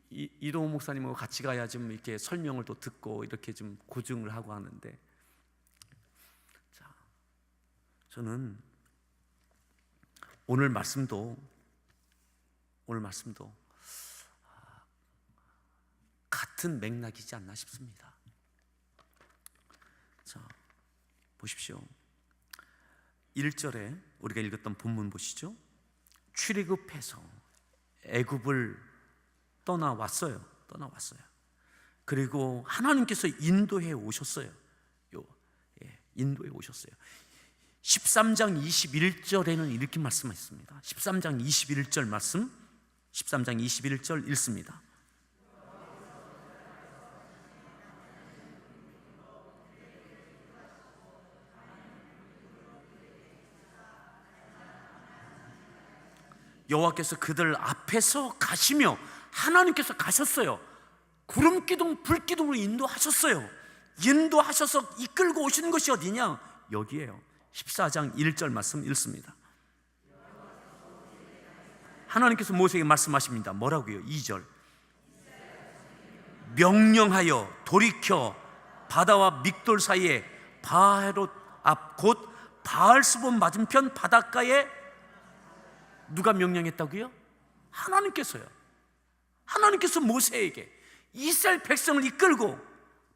이동호 목사님하고 같이 가야 좀 이렇게 설명을 또 듣고 이렇게 좀 고증을 하고 하는데, 자, 저는 오늘 말씀도 같은 맥락이지 않나 싶습니다. 자, 보십시오. 1절에 우리가 읽었던 본문 보시죠. 출애굽해서 애굽을 떠나왔어요. 그리고 하나님께서 인도해 오셨어요. 인도해 오셨어요. 13장 21절에는 이렇게 말씀하셨습니다. 13장 21절 말씀, 13장 21절 읽습니다. 여호와께서 그들 앞에서 가시며, 하나님께서 가셨어요. 구름 기둥, 불 기둥으로 인도하셨어요. 인도하셔서 이끌고 오시는 것이 어디냐? 여기에요. 14장 1절 말씀 읽습니다. 하나님께서 모세에게 말씀하십니다. 뭐라고요? 2절. 명령하여 돌이켜 바다와 믹돌 사이에 바헤롯 앞 곧 바알스본 맞은편 바닷가에, 누가 명령했다고요? 하나님께서요. 하나님께서 모세에게 이스라엘 백성을 이끌고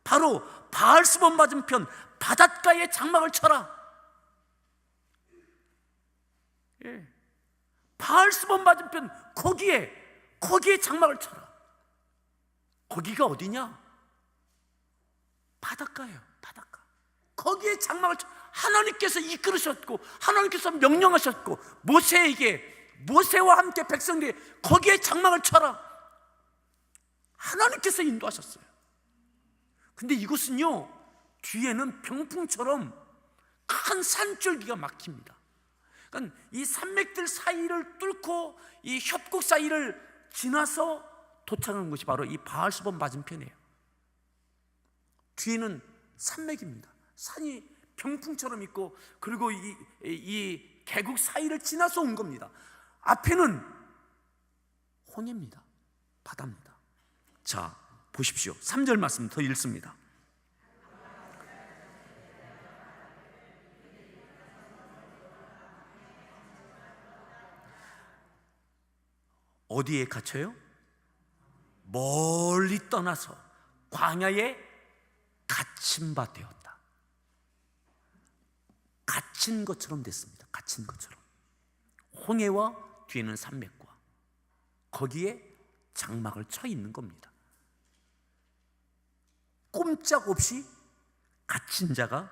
바로 바알스본 맞은편 바닷가에 장막을 쳐라. 바알스본 맞은편 거기에 장막을 쳐라. 거기가 어디냐? 바닷가예요. 바닷가. 거기에 장막을 쳐. 하나님께서 이끌으셨고 하나님께서 명령하셨고 모세와 함께 백성들이 거기에 장막을 쳐라. 하나님께서 인도하셨어요. 근데 이곳은요, 뒤에는 병풍처럼 큰 산줄기가 막힙니다. 그러니까 이 산맥들 사이를 뚫고 이 협곡 사이를 지나서 도착한 곳이 바로 이 바알스본 맞은편이에요. 뒤에는 산맥입니다. 산이 병풍처럼 있고, 그리고 이 계곡 사이를 지나서 온 겁니다. 앞에는 홍해입니다. 바다입니다. 자, 보십시오. 3절 말씀 더 읽습니다. 어디에 갇혀요? 멀리 떠나서 광야에 갇힌 바 되었다. 갇힌 것처럼 됐습니다. 갇힌 것처럼. 홍해와 뒤에는 산맥과 거기에 장막을 쳐 있는 겁니다. 꼼짝없이 갇힌 자가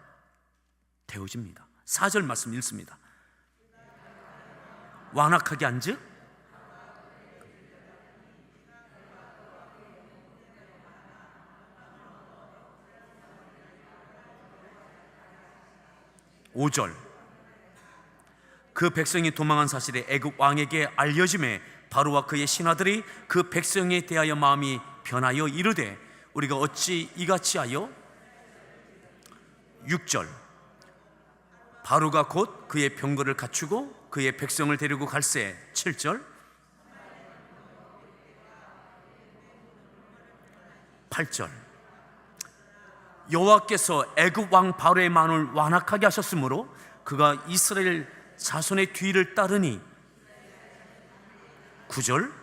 되어집니다. 4절 말씀 읽습니다. 완악하게 한즉 5절. 그 백성이 도망한 사실이 애굽 왕에게 알려짐에 바로와 그의 신하들이 그 백성에 대하여 마음이 변하여 이르되 우리가 어찌 이같이 하여. 6절. 바로가 곧 그의 병거를 갖추고 그의 백성을 데리고 갈새. 7절. 8절. 여호와께서 애굽 왕 바로의 마음을 완악하게 하셨으므로 그가 이스라엘 자손의 뒤를 따르니. 9절.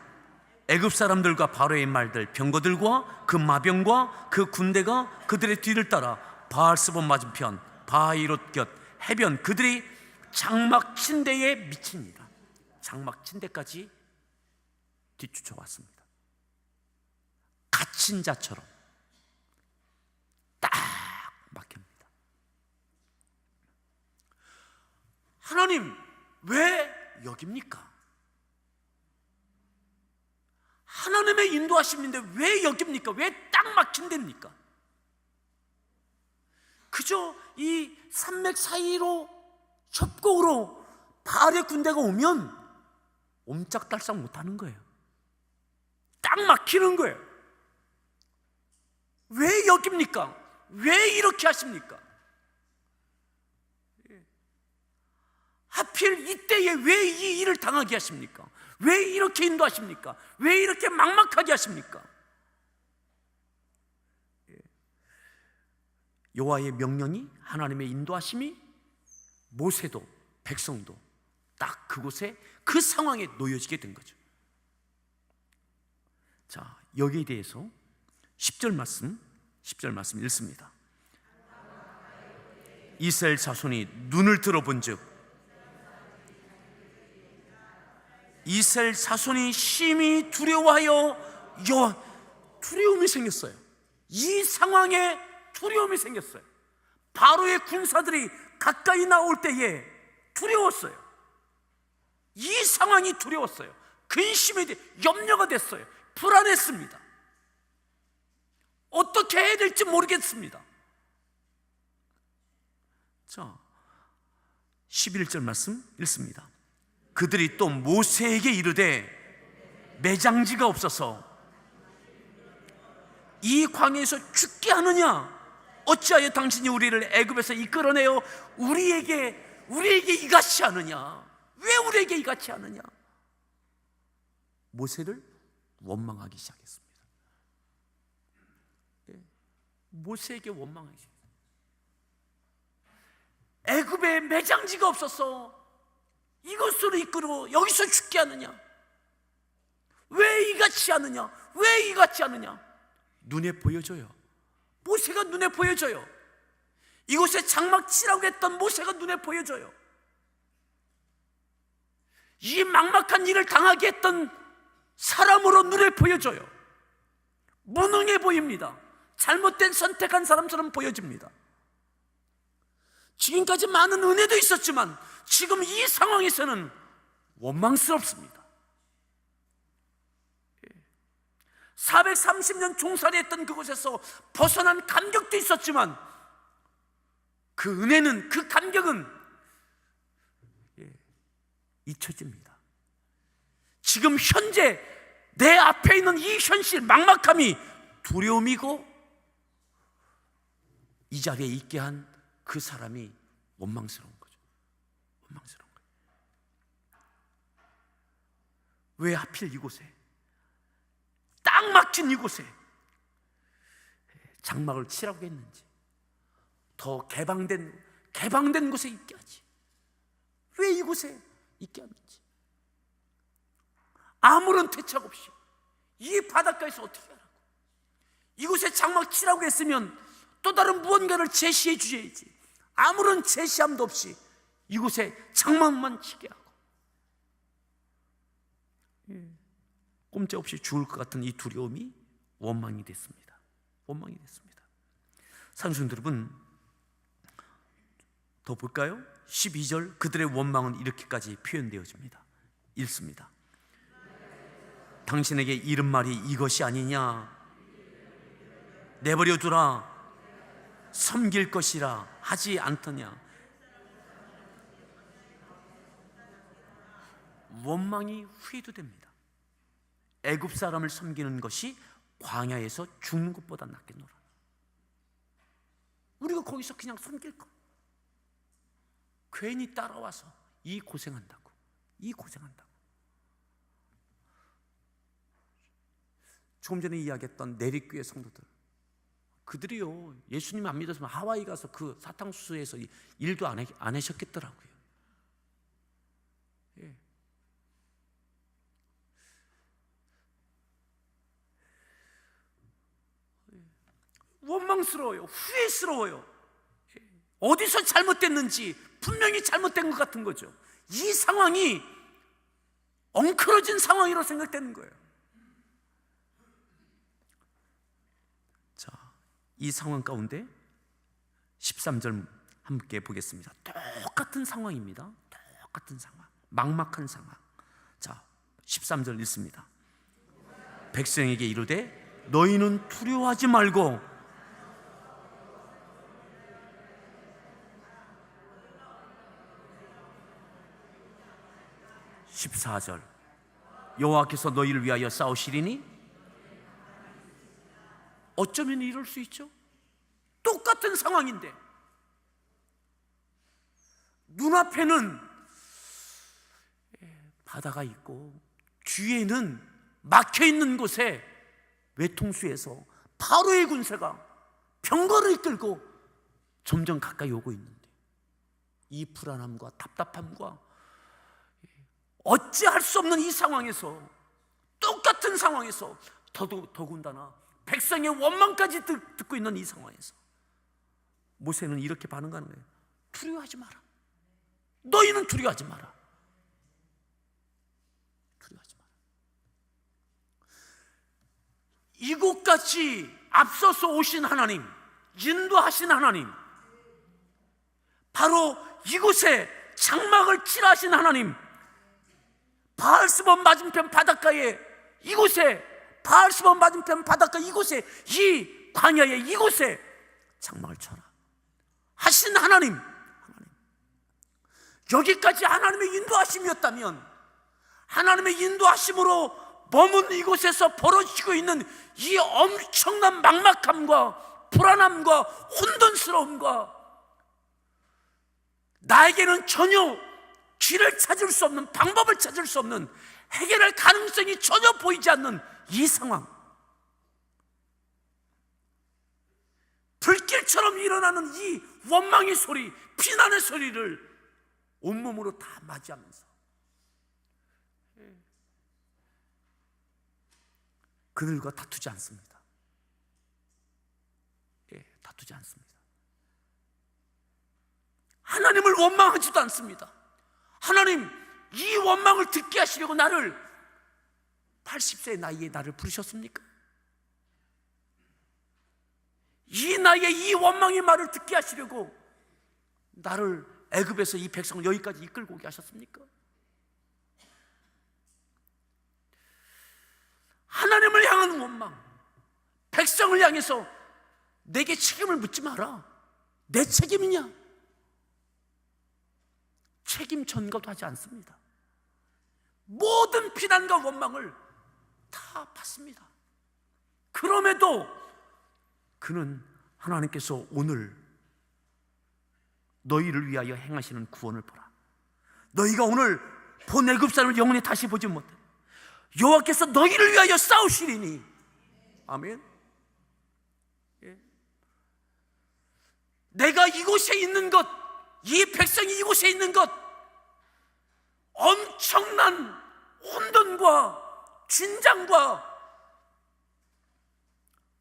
애굽 사람들과 바로의 말들 병거들과 그 마병과 그 군대가 그들의 뒤를 따라 바알스본 맞은편 바히롯 곁 해변 그들이 장막 침대에 미칩니다. 장막 침대까지 뒤쫓아왔습니다. 갇힌 자처럼 딱 막힙니다. 하나님, 왜 여깁니까? 하나님의 인도하심인데 왜 여깁니까? 왜 딱 막힌답니까? 그저 이 산맥 사이로 협곡으로 바알의 군대가 오면 옴짝달싹 못하는 거예요. 딱 막히는 거예요. 왜 여깁니까? 왜 이렇게 하십니까? 하필 이때에 왜 이 일을 당하게 하십니까? 왜 이렇게 인도하십니까? 왜 이렇게 막막하게 하십니까? 여호와의 명령이, 하나님의 인도하심이 모세도 백성도 딱 그곳에, 그 상황에 놓여지게 된 거죠. 자, 여기에 대해서 10절 말씀 읽습니다. 이스라엘 자손이 눈을 들어본즉 이스라엘 자손이 심히 두려워하여 두려움이 생겼어요. 이 상황에 두려움이 생겼어요. 바로의 군사들이 가까이 나올 때에 두려웠어요. 이 상황이 두려웠어요. 근심이 염려가 됐어요. 불안했습니다. 어떻게 해야 될지 모르겠습니다. 자, 11절 말씀 읽습니다. 그들이 또 모세에게 이르되 매장지가 없어서 이 광야에서 죽게 하느냐? 어찌하여 당신이 우리를 애굽에서 이끌어내어 우리에게 이같이 하느냐? 왜 우리에게 이같이 하느냐? 모세를 원망하기 시작했습니다. 모세에게 원망하기 시작했습니다. 애굽에 매장지가 없어서 이것으로 이끌어 여기서 죽게 하느냐? 왜 이같이 하느냐? 왜 이같이 하느냐? 눈에 보여져요. 모세가 눈에 보여져요. 이곳에 장막 치라고 했던 모세가 눈에 보여져요. 이 막막한 일을 당하게 했던 사람으로 눈에 보여져요. 무능해 보입니다. 잘못된 선택한 사람처럼 보여집니다. 지금까지 많은 은혜도 있었지만 지금 이 상황에서는 원망스럽습니다. 430년 종살이 했던 그곳에서 벗어난 감격도 있었지만 그 은혜는, 그 감격은 잊혀집니다. 지금 현재 내 앞에 있는 이 현실, 막막함이 두려움이고 이 자리에 있게 한 그 사람이 원망스러운 거죠. 원망스러운 거예요. 왜 하필 이곳에, 딱 막힌 이곳에 장막을 치라고 했는지, 더 개방된 곳에 있게 하지, 왜 이곳에 있게 하는지, 아무런 대책 없이 이 바닷가에서 어떻게 하라고, 이곳에 장막 치라고 했으면 또 다른 무언가를 제시해 주셔야지. 아무런 제시함도 없이 이곳에 장막만 치게 하고 꼼짝없이 죽을 것 같은 이 두려움이 원망이 됐습니다. 원망이 됐습니다. 산수들 여러분, 더 볼까요? 12절, 그들의 원망은 이렇게까지 표현되어집니다. 읽습니다. 당신에게 이른 말이 이것이 아니냐? 내버려 두라. 섬길 것이라 하지 않더냐? 원망이 후회도 됩니다. 애굽 사람을 섬기는 것이 광야에서 죽는 것보다 낫겠노라. 우리가 거기서 그냥 섬길 거, 괜히 따라와서 이 고생한다고. 조금 전에 이야기했던 내리교회 성도들, 그들이요, 예수님 안 믿었으면 하와이 가서 그 사탕수수에서 일도 안 하셨겠더라고요. 예. 원망스러워요. 후회스러워요. 어디서 잘못됐는지 분명히 잘못된 것 같은 거죠. 이 상황이 엉클어진 상황이라고 생각되는 거예요. 자, 이 상황 가운데 13절 함께 보겠습니다. 똑같은 상황입니다. 똑같은 상황, 막막한 상황. 자, 13절 읽습니다. 백성에게 이르되 너희는 두려워하지 말고 14절 여호와께서 너희를 위하여 싸우시리니 어쩌면 이럴 수 있죠. 똑같은 상황인데 눈앞에는 바다가 있고 뒤에는 막혀있는 곳에 외통수에서 바로의 군사가 병거를 이끌고 점점 가까이 오고 있는데 이 불안함과 답답함과 어찌할 수 없는 이 상황에서, 똑같은 상황에서, 더군다나 백성의 원망까지 듣고 있는 이 상황에서 모세는 이렇게 반응하는 거예요. 두려워하지 마라. 너희는 두려워하지 마라. 두려워하지 마라. 이곳까지 앞서서 오신 하나님, 인도하신 하나님, 바로 이곳에 장막을 칠하신 하나님, 바알스몬 맞은편 바닷가에 이곳에, 바알스몬 맞은편 바닷가 이곳에, 이 광야에 이곳에 장막을 쳐라 하신 하나님, 여기까지 하나님의 인도하심이었다면, 하나님의 인도하심으로 머문 이곳에서 벌어지고 있는 이 엄청난 막막함과 불안함과 혼돈스러움과 나에게는 전혀 길을 찾을 수 없는, 방법을 찾을 수 없는, 해결할 가능성이 전혀 보이지 않는 이 상황, 불길처럼 일어나는 이 원망의 소리, 비난의 소리를 온몸으로 다 맞이하면서 그들과 다투지 않습니다. 다투지 않습니다. 하나님을 원망하지도 않습니다. 하나님, 이 원망을 듣게 하시려고 나를 80세의 나이에 나를 부르셨습니까? 이 나이에 이 원망의 말을 듣게 하시려고 나를 애굽에서 이 백성을 여기까지 이끌고 오게 하셨습니까? 하나님을 향한 원망, 백성을 향해서 내게 책임을 묻지 마라. 내 책임이냐? 책임 전가도 하지 않습니다. 모든 비난과 원망을 다 받습니다. 그럼에도 그는 하나님께서 오늘 너희를 위하여 행하시는 구원을 보라. 너희가 오늘 본 애굽 사람을 영원히 다시 보지 못해. 여호와께서 너희를 위하여 싸우시리니. 아멘. 예. 내가 이곳에 있는 것, 이 백성이 이곳에 있는 것, 엄청난 혼돈과 긴장과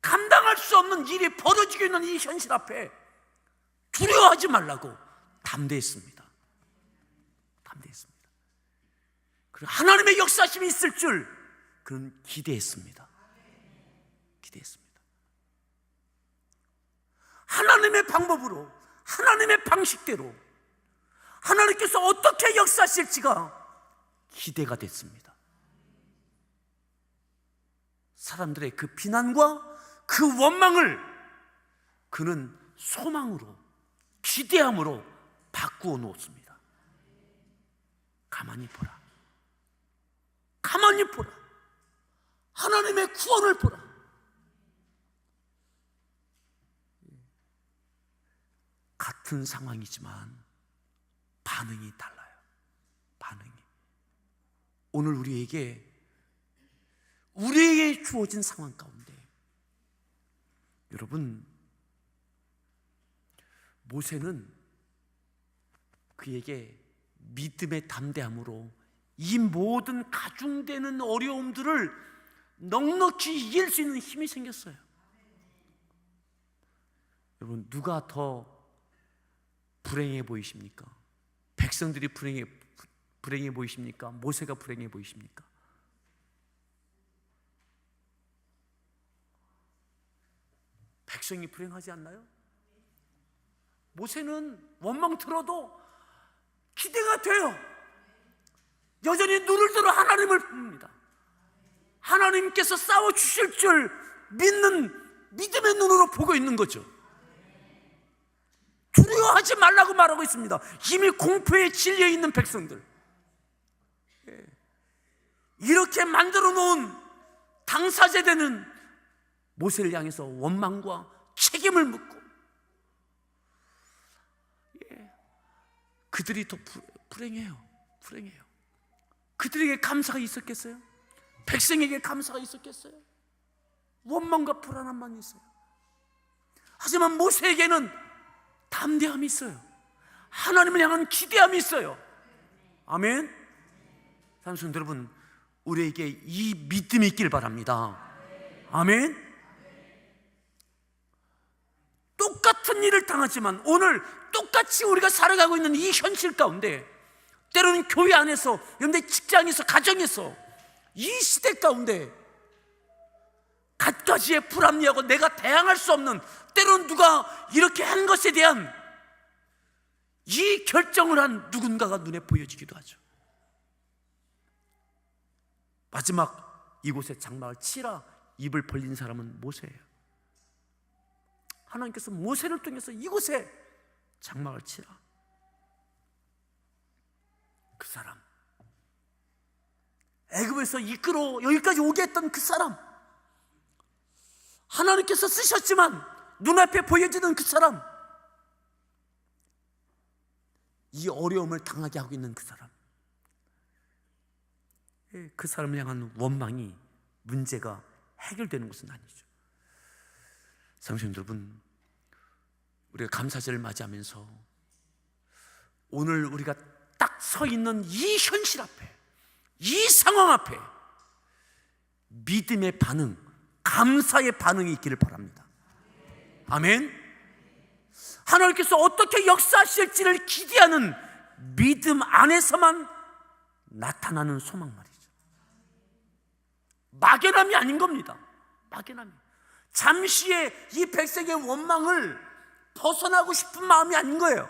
감당할 수 없는 일이 벌어지고 있는 이 현실 앞에 두려워하지 말라고 담대했습니다. 담대했습니다. 그리고 하나님의 역사심이 있을 줄 그는 기대했습니다. 기대했습니다. 하나님의 방법으로, 하나님의 방식대로 하나님께서 어떻게 역사하실지가 기대가 됐습니다. 사람들의 그 비난과 그 원망을 그는 소망으로, 기대함으로 바꾸어 놓습니다. 가만히 보라. 가만히 보라. 하나님의 구원을 보라. 같은 상황이지만 반응이 달라요. 반응이. 오늘 우리에게 주어진 상황 가운데 여러분, 모세는 그에게 믿음의 담대함으로 이 모든 가중되는 어려움들을 넉넉히 이길 수 있는 힘이 생겼어요. 여러분, 누가 더 불행해 보이십니까? 백성들이 불행해 보이십니까? 모세가 불행해 보이십니까? 백성이 불행하지 않나요? 모세는 원망 들어도 기대가 돼요. 여전히 눈을 들어 하나님을 봅니다. 하나님께서 싸워주실 줄 믿는 믿음의 눈으로 보고 있는 거죠. 두려워하지 말라고 말하고 있습니다. 이미 공포에 질려 있는 백성들, 이렇게 만들어 놓은 당사자 되는 모세를 향해서 원망과 책임을 묻고, 그들이 더 불행해요. 그들에게 감사가 있었겠어요? 백성에게 감사가 있었겠어요? 원망과 불안함만 있어요. 하지만 모세에게는 담대함이 있어요. 하나님을 향한 기대함이 있어요. 아멘. 사랑하는 여러분, 우리에게 이 믿음이 있길 바랍니다. 아멘. 똑같은 일을 당하지만 오늘 똑같이 우리가 살아가고 있는 이 현실 가운데, 때로는 교회 안에서, 여러분들 직장에서, 가정에서, 이 시대 가운데 갖가지의 불합리하고 내가 대항할 수 없는, 때로는 누가 이렇게 한 것에 대한 이 결정을 한 누군가가 눈에 보여지기도 하죠. 마지막 이곳에 장막을 치라 입을 벌린 사람은 모세예요. 하나님께서 모세를 통해서 이곳에 장막을 치라. 그 사람, 애굽에서 이끌어 여기까지 오게 했던 그 사람, 하나님께서 쓰셨지만 눈앞에 보여지는 그 사람, 이 어려움을 당하게 하고 있는 그 사람, 그 사람을 향한 원망이 문제가 해결되는 것은 아니죠. 사랑하는 여러분, 우리가 감사절을 맞이하면서 오늘 우리가 딱 서 있는 이 현실 앞에, 이 상황 앞에 믿음의 반응, 감사의 반응이 있기를 바랍니다. 아멘. 하나님께서 어떻게 역사하실지를 기대하는 믿음 안에서만 나타나는 소망 말이죠. 막연함이 아닌 겁니다. 막연함이. 잠시의 이 백성의 원망을 벗어나고 싶은 마음이 아닌 거예요.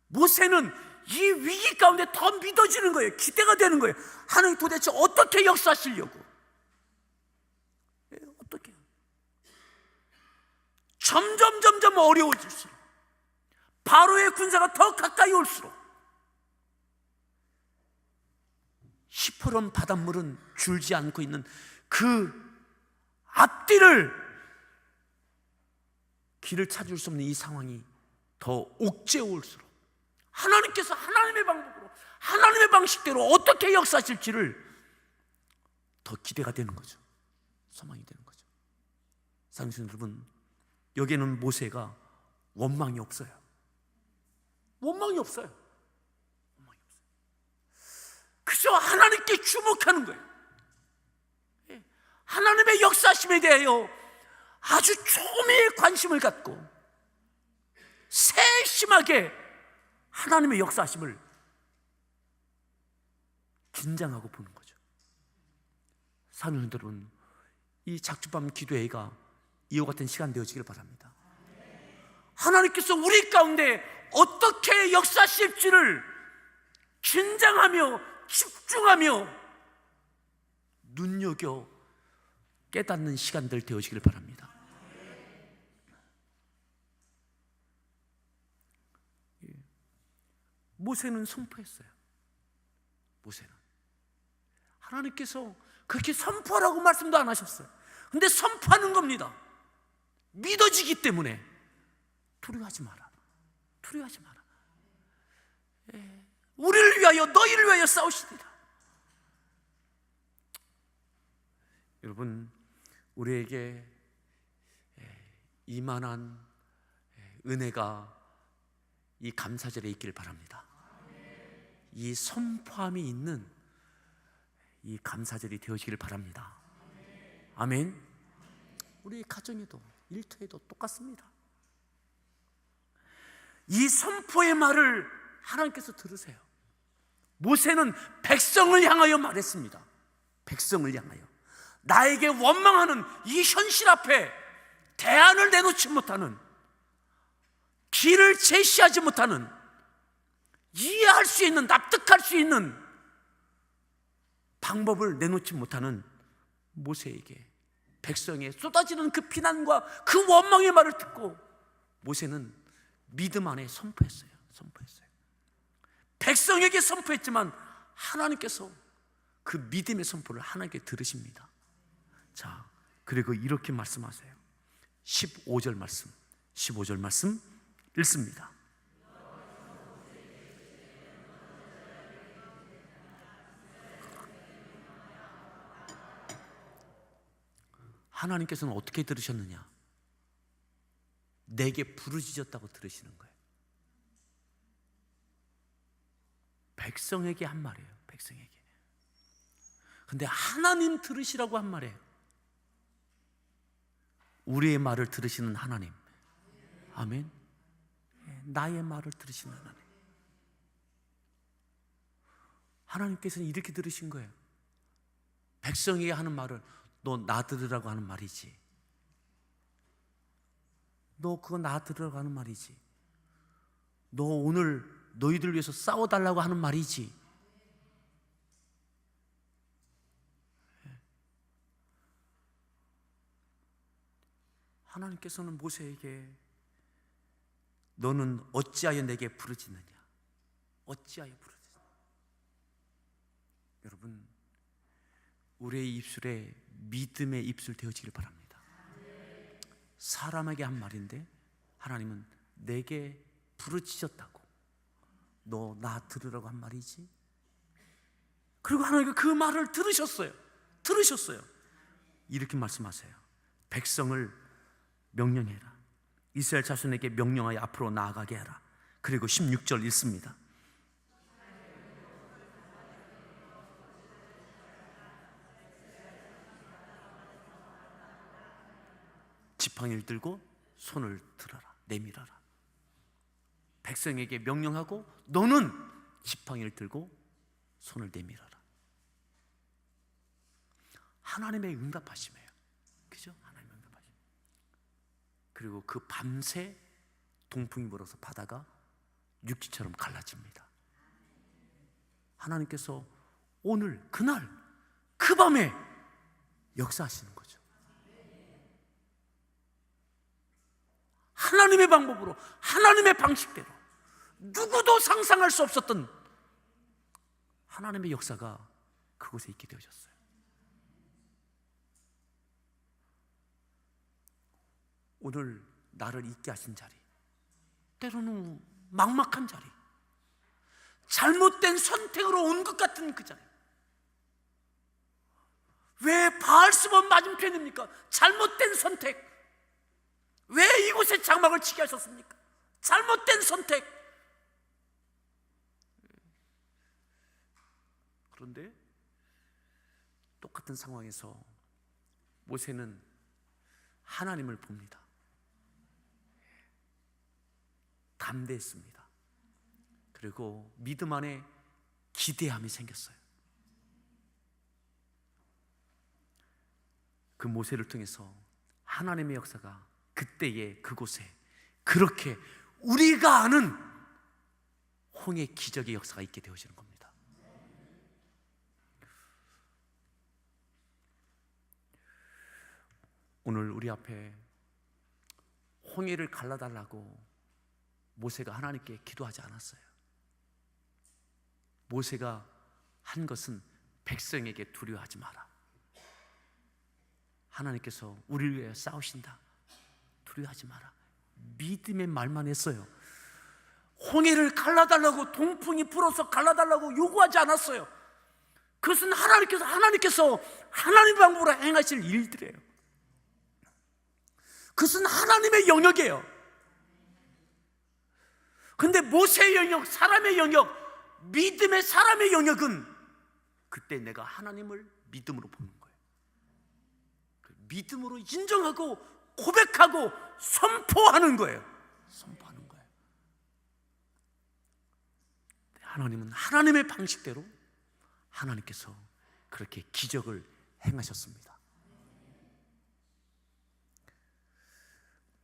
모세는 이 위기 가운데 더 믿어지는 거예요. 기대가 되는 거예요. 하나님 도대체 어떻게 역사하시려고? 어떻게? 점점 어려워질수록, 바로의 군사가 더 가까이 올수록 시퍼런 바닷물은 줄지 않고 있는 그 앞뒤를 길을 찾을 수 없는 이 상황이 더 옥죄올수록 하나님께서 하나님의 방법으로, 하나님의 방식대로 어떻게 역사하실지를 더 기대가 되는 거죠. 소망이 되는 거죠. 사랑하는 여러분, 여기에는 모세가 원망이 없어요. 원망이 없어요. 그저 하나님께 주목하는 거예요. 하나님의 역사심에 대하여 아주 초미의 관심을 갖고 세심하게 하나님의 역사심을 긴장하고 보는 거죠. 사랑하는 여러분, 이 작주밤 기도회가 이와 같은 시간 되어지길 바랍니다. 하나님께서 우리 가운데 어떻게 역사하실지를 긴장하며 집중하며 눈여겨 깨닫는 시간들 되어지길 바랍니다. 모세는 선포했어요. 모세는 하나님께서 그렇게 선포하라고 말씀도 안 하셨어요. 근데 선포하는 겁니다. 믿어지기 때문에 두려워하지 마라. 두려워하지 마라. 우리를 위하여, 너희를 위하여 싸우시리라. 여러분, 우리에게 이만한 은혜가 이 감사절에 있길 바랍니다. 이 선포함이 있는 이 감사절이 되어지길 바랍니다. 아멘. 우리 가정에도, 일터에도 똑같습니다. 이 선포의 말을 하나님께서 들으세요. 모세는 백성을 향하여 말했습니다. 백성을 향하여. 나에게 원망하는 이 현실 앞에 대안을 내놓지 못하는, 길을 제시하지 못하는, 이해할 수 있는, 납득할 수 있는 방법을 내놓지 못하는 모세에게 백성의 쏟아지는 그 비난과 그 원망의 말을 듣고 모세는 믿음 안에 선포했어요. 백성에게 선포했지만 하나님께서 그 믿음의 선포를 하나님께 들으십니다. 자, 그리고 이렇게 말씀하세요. 15절 말씀 읽습니다. 하나님께서는 어떻게 들으셨느냐? 내게 부르짖었다고 들으시는 거예요. 백성에게 한 말이에요. 백성에게. 근데 하나님 들으시라고 한 말이에요. 우리의 말을 들으시는 하나님. 아멘. 나의 말을 들으시는 하나님. 하나님께서는 이렇게 들으신 거예요. 백성에게 하는 말을 너 나 들으라고 하는 말이지. 너 그거 나 들으라고 하는 말이지. 너 오늘 너희들 위해서 싸워달라고 하는 말이지. 하나님께서는 모세에게 너는 어찌하여 내게 부르짖느냐? 어찌하여 부르짖느냐? 여러분, 우리의 입술에 믿음의 입술 되어지길 바랍니다. 사람에게 한 말인데 하나님은 내게 부르짖었다고. 너 나 들으라고 한 말이지. 그리고 하나님은 그 말을 들으셨어요. 이렇게 말씀하세요. 백성을 명령해라. 이스라엘 자손에게 명령하여 앞으로 나아가게 하라. 그리고 16절 읽습니다. 지팡이를 들고 손을 들어라. 내밀어라. 백성에게 명령하고 너는 지팡이를 들고 손을 내밀어라. 하나님의 응답하심이에요. 그죠? 하나님의 응답하심. 그리고 그 밤새 동풍이 불어서 바다가 육지처럼 갈라집니다. 하나님께서 오늘 그날 그 밤에 역사하시는 거죠. 하나님의 방법으로, 하나님의 방식대로, 누구도 상상할 수 없었던 하나님의 역사가 그곳에 있게 되어졌어요. 오늘 나를 있게 하신 자리, 때로는 막막한 자리, 잘못된 선택으로 온 것 같은 그 자리. 왜 바알스몬 맞은편입니까? 잘못된 선택. 왜 이곳에 장막을 치게 하셨습니까? 잘못된 선택. 그런데 똑같은 상황에서 모세는 하나님을 봅니다. 담대했습니다. 그리고 믿음 안에 기대함이 생겼어요. 그 모세를 통해서 하나님의 역사가 그때의 그곳에 그렇게 우리가 아는 홍해 기적의 역사가 있게 되어지는 겁니다. 오늘 우리 앞에 홍해를 갈라달라고 모세가 하나님께 기도하지 않았어요. 모세가 한 것은 백성에게 두려워하지 마라. 하나님께서 우리를 위해 싸우신다. 두려워하지 마라. 믿음의 말만 했어요. 홍해를 갈라달라고, 동풍이 불어서 갈라달라고 요구하지 않았어요. 그것은 하나님께서 하나님의 방법으로 행하실 일들이에요. 그것은 하나님의 영역이에요. 근데 모세의 영역, 사람의 영역, 믿음의 사람의 영역은 그때 내가 하나님을 믿음으로 보는 거예요. 믿음으로 인정하고 고백하고 선포하는 거예요. 선포하는 거예요. 하나님은 하나님의 방식대로 하나님께서 그렇게 기적을 행하셨습니다.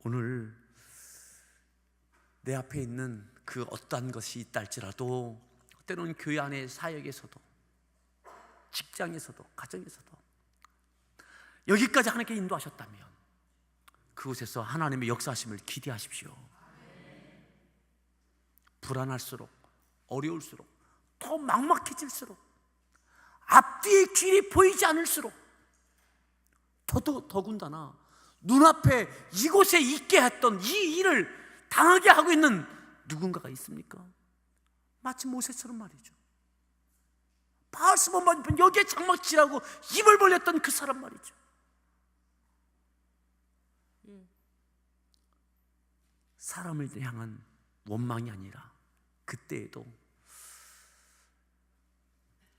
오늘 내 앞에 있는 그 어떠한 것이 있다 할지라도, 때로는 교회 안의 사역에서도, 직장에서도, 가정에서도 여기까지 하나님께 인도하셨다면 그곳에서 하나님의 역사하심을 기대하십시오. 불안할수록, 어려울수록, 더 막막해질수록 앞뒤의 길이 보이지 않을수록 더군다나 눈앞에 이곳에 있게 했던 이 일을 당하게 하고 있는 누군가가 있습니까? 마치 모세처럼 말이죠. 바알스몬 여기에 장막치라고 입을 벌렸던 그 사람 말이죠. 사람을 향한 원망이 아니라 그때에도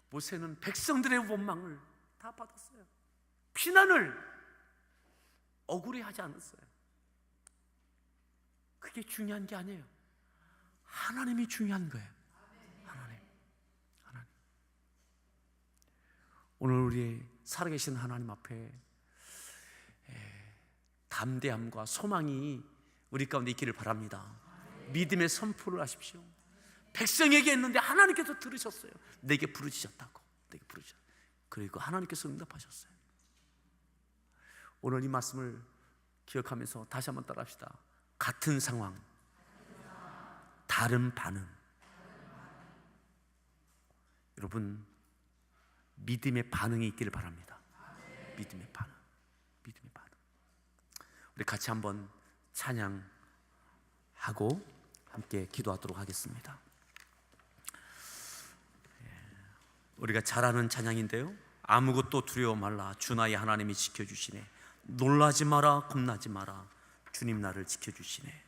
모세는 백성들의 원망을 다 받았어요. 비난을 억울해하지 않았어요. 그게 중요한 게 아니에요. 하나님이 중요한 거예요. 하나님. 오늘 우리 살아계신 하나님 앞에 담대함과 소망이 우리 가운데 있기를 바랍니다. 믿음의 선포를 하십시오. 백성에게 했는데 하나님께서 들으셨어요. 내게 부르짖었다고. 그리고 하나님께서 응답하셨어요. 오늘 이 말씀을 기억하면서 다시 한번 따라합시다. 같은 상황, 다른 반응. 여러분, 믿음의 반응이 있기를 바랍니다. 믿음의 반응. 우리 같이 한번 찬양하고 함께 기도하도록 하겠습니다. 우리가 잘 아는 찬양인데요, 아무것도 두려워 말라 주 나의 하나님이 지켜주시네. 놀라지 마라 겁나지 마라 주님 나를 지켜주시네.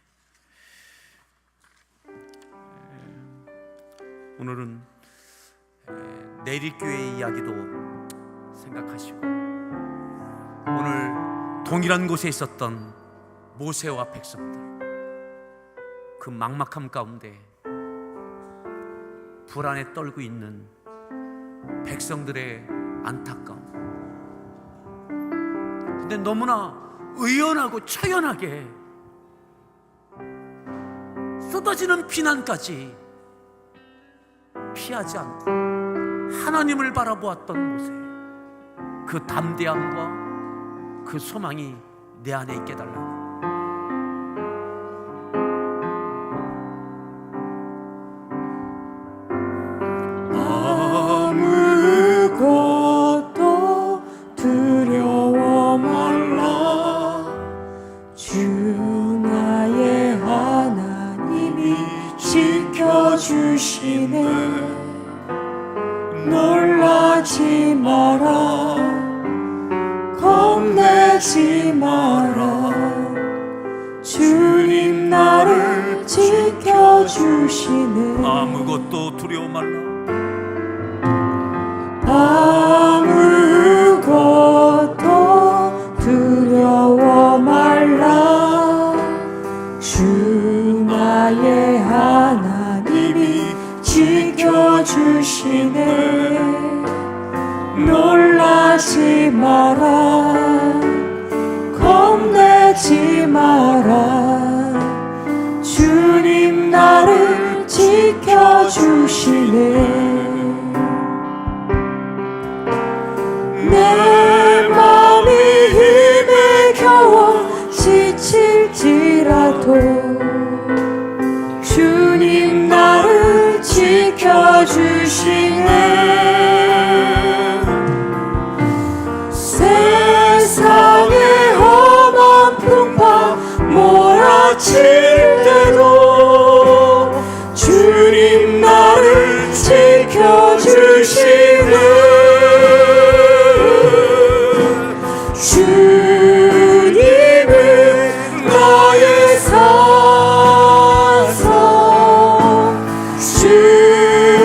오늘은 내리교회의 이야기도 생각하시고, 오늘 동일한 곳에 있었던 모세와 백성들, 그 막막함 가운데 불안에 떨고 있는 백성들의 안타까움, 근데 너무나 의연하고 처연하게 쏟아지는 비난까지 피하지 않고 하나님을 바라보았던 모세, 그 담대함과 그 소망이 내 안에 있게 해달라고. 아무것도 두려워 말라 주 나의 하나님이 지켜주시네. 놀라지 마라 겁내지 마라 주님 나를 지켜주시네. 아무것도 두려워 말라. 아무것도 두려워 말라 주 나의 하나님이 지켜주시네. 놀라지 마라 겁내지 마라 주님 나를 지켜주시네. 내 맘이 힘에 겨워 지칠지라도 주님 나를 지켜주시네. 세상의 험한 풍파 몰아칠 때도 주님 나를 지켜주시네. 주님은 나의 산성 주님은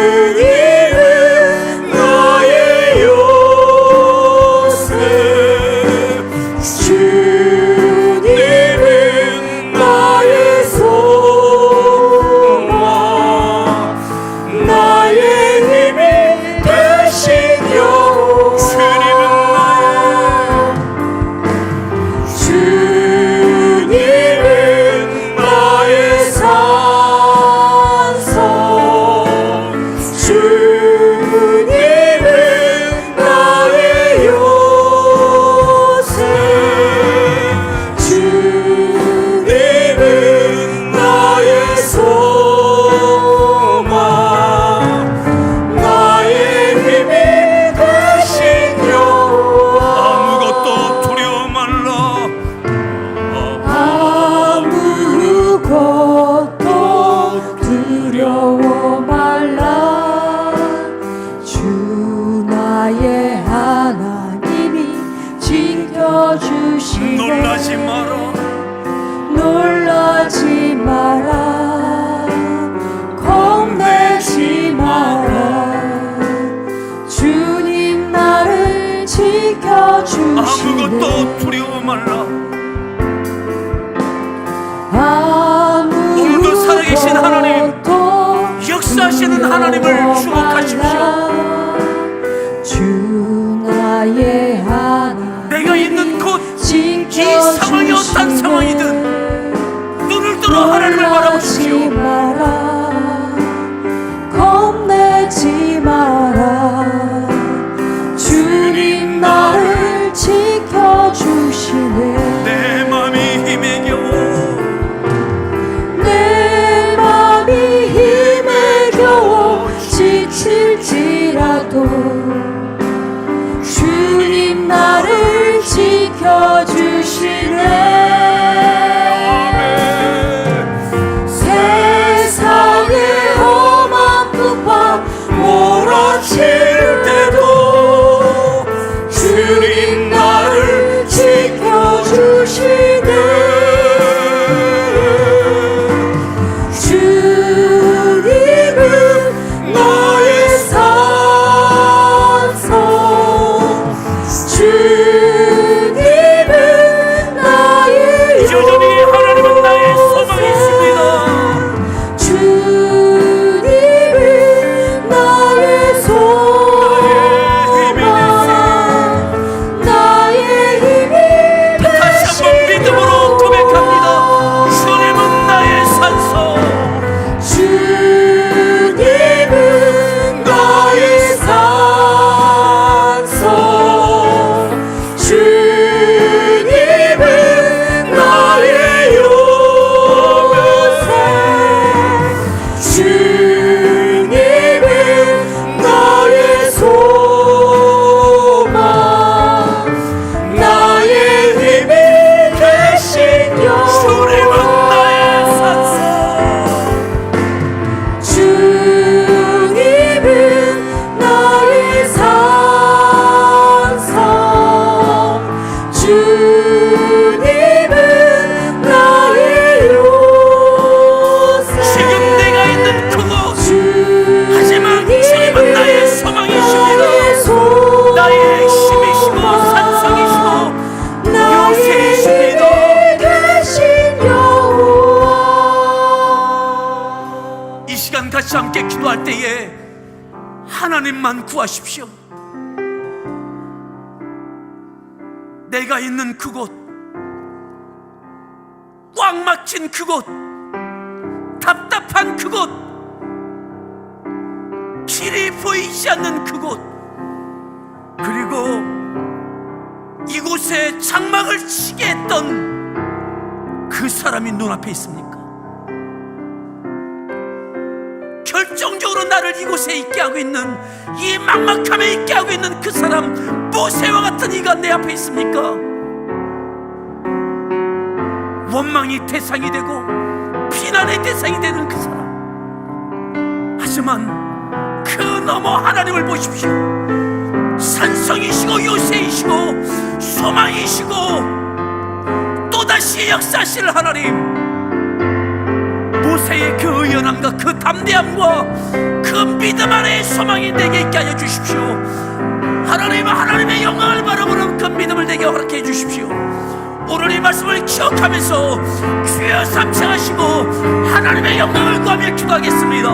나의 요새 주님은 나의 소망 나의 힘이 되신 여호와. 주님은 나의 주시네. 놀라지 마라. 놀라지 마라. 겁내지 마라. 주님 나를 지켜주시네. 아무것도 두려워 말라. 오늘도 살아계신 하나님, 역사하시는 하나님을 주목하십시오. 주 나의 하나님, 내가 있는 곳, 이 상황이 어떤 상황이든 눈을 들어 하나님을 바라보십시오. 겁내지 마라. 주님 나를 지켜주시네. 내 맘이 힘에 겨워, 내 맘이 힘에 겨워 지칠지라도 주님 나를 지켜주시네. 세상의 험한 푸파 몰아칠 때도 주님 나를 지켜주시네. 주님은 나의 산성, 주님은 나의 여전히 하나님은 나의 소망이십니다. 주님은 나의 소망, 나의 힘이 다시 한번 믿음으로 고백합니다. 주님은 나의 산소, 주님은 나의 산성, 주님은 나의 요새, 주님은 나의 소망, 나의 힘이 되신 주님은 나의 산소, 주님은 나의 산성, 주님은 나의 요새. 지금 내가 있는 그곳, 하지만 주님은 나의 소망이십니다. 나의 힘이시고 산성이시고 요새이십니다. 되신 여호와. 이 시간 같이 함께 기도할 때에 하나님만 구하십시오. 내가 있는 그곳, 꽉 막힌 그곳, 답답한 그곳, 길이 보이지 않는 그곳, 그리고 이곳에 장막을 치게 했던 그 사람이 눈앞에 있습니까? 결정적으로 나를 이곳에 있게 하고 있는, 이 막막함에 있게 하고 있는 그 사람, 모세와 같은 이가 내 앞에 있습니까? 원망이 대상이 되고 비난의 대상이 되는 그 사람, 하지만 그 너머 하나님을 보십시오. 산성이시고 요새이시고 소망이시고 또다시 역사하실 하나님, 모세의 그 의연함과 그 담대함과 그 믿음 안에 소망이 내게 있게 하여 주십시오. 하나님의 영광을 바라보는 그 믿음을 내게 허락해 주십시오. 오늘 이 말씀을 기억하면서 주여 삼창하시고 하나님의 영광을 구하며 기도하겠습니다.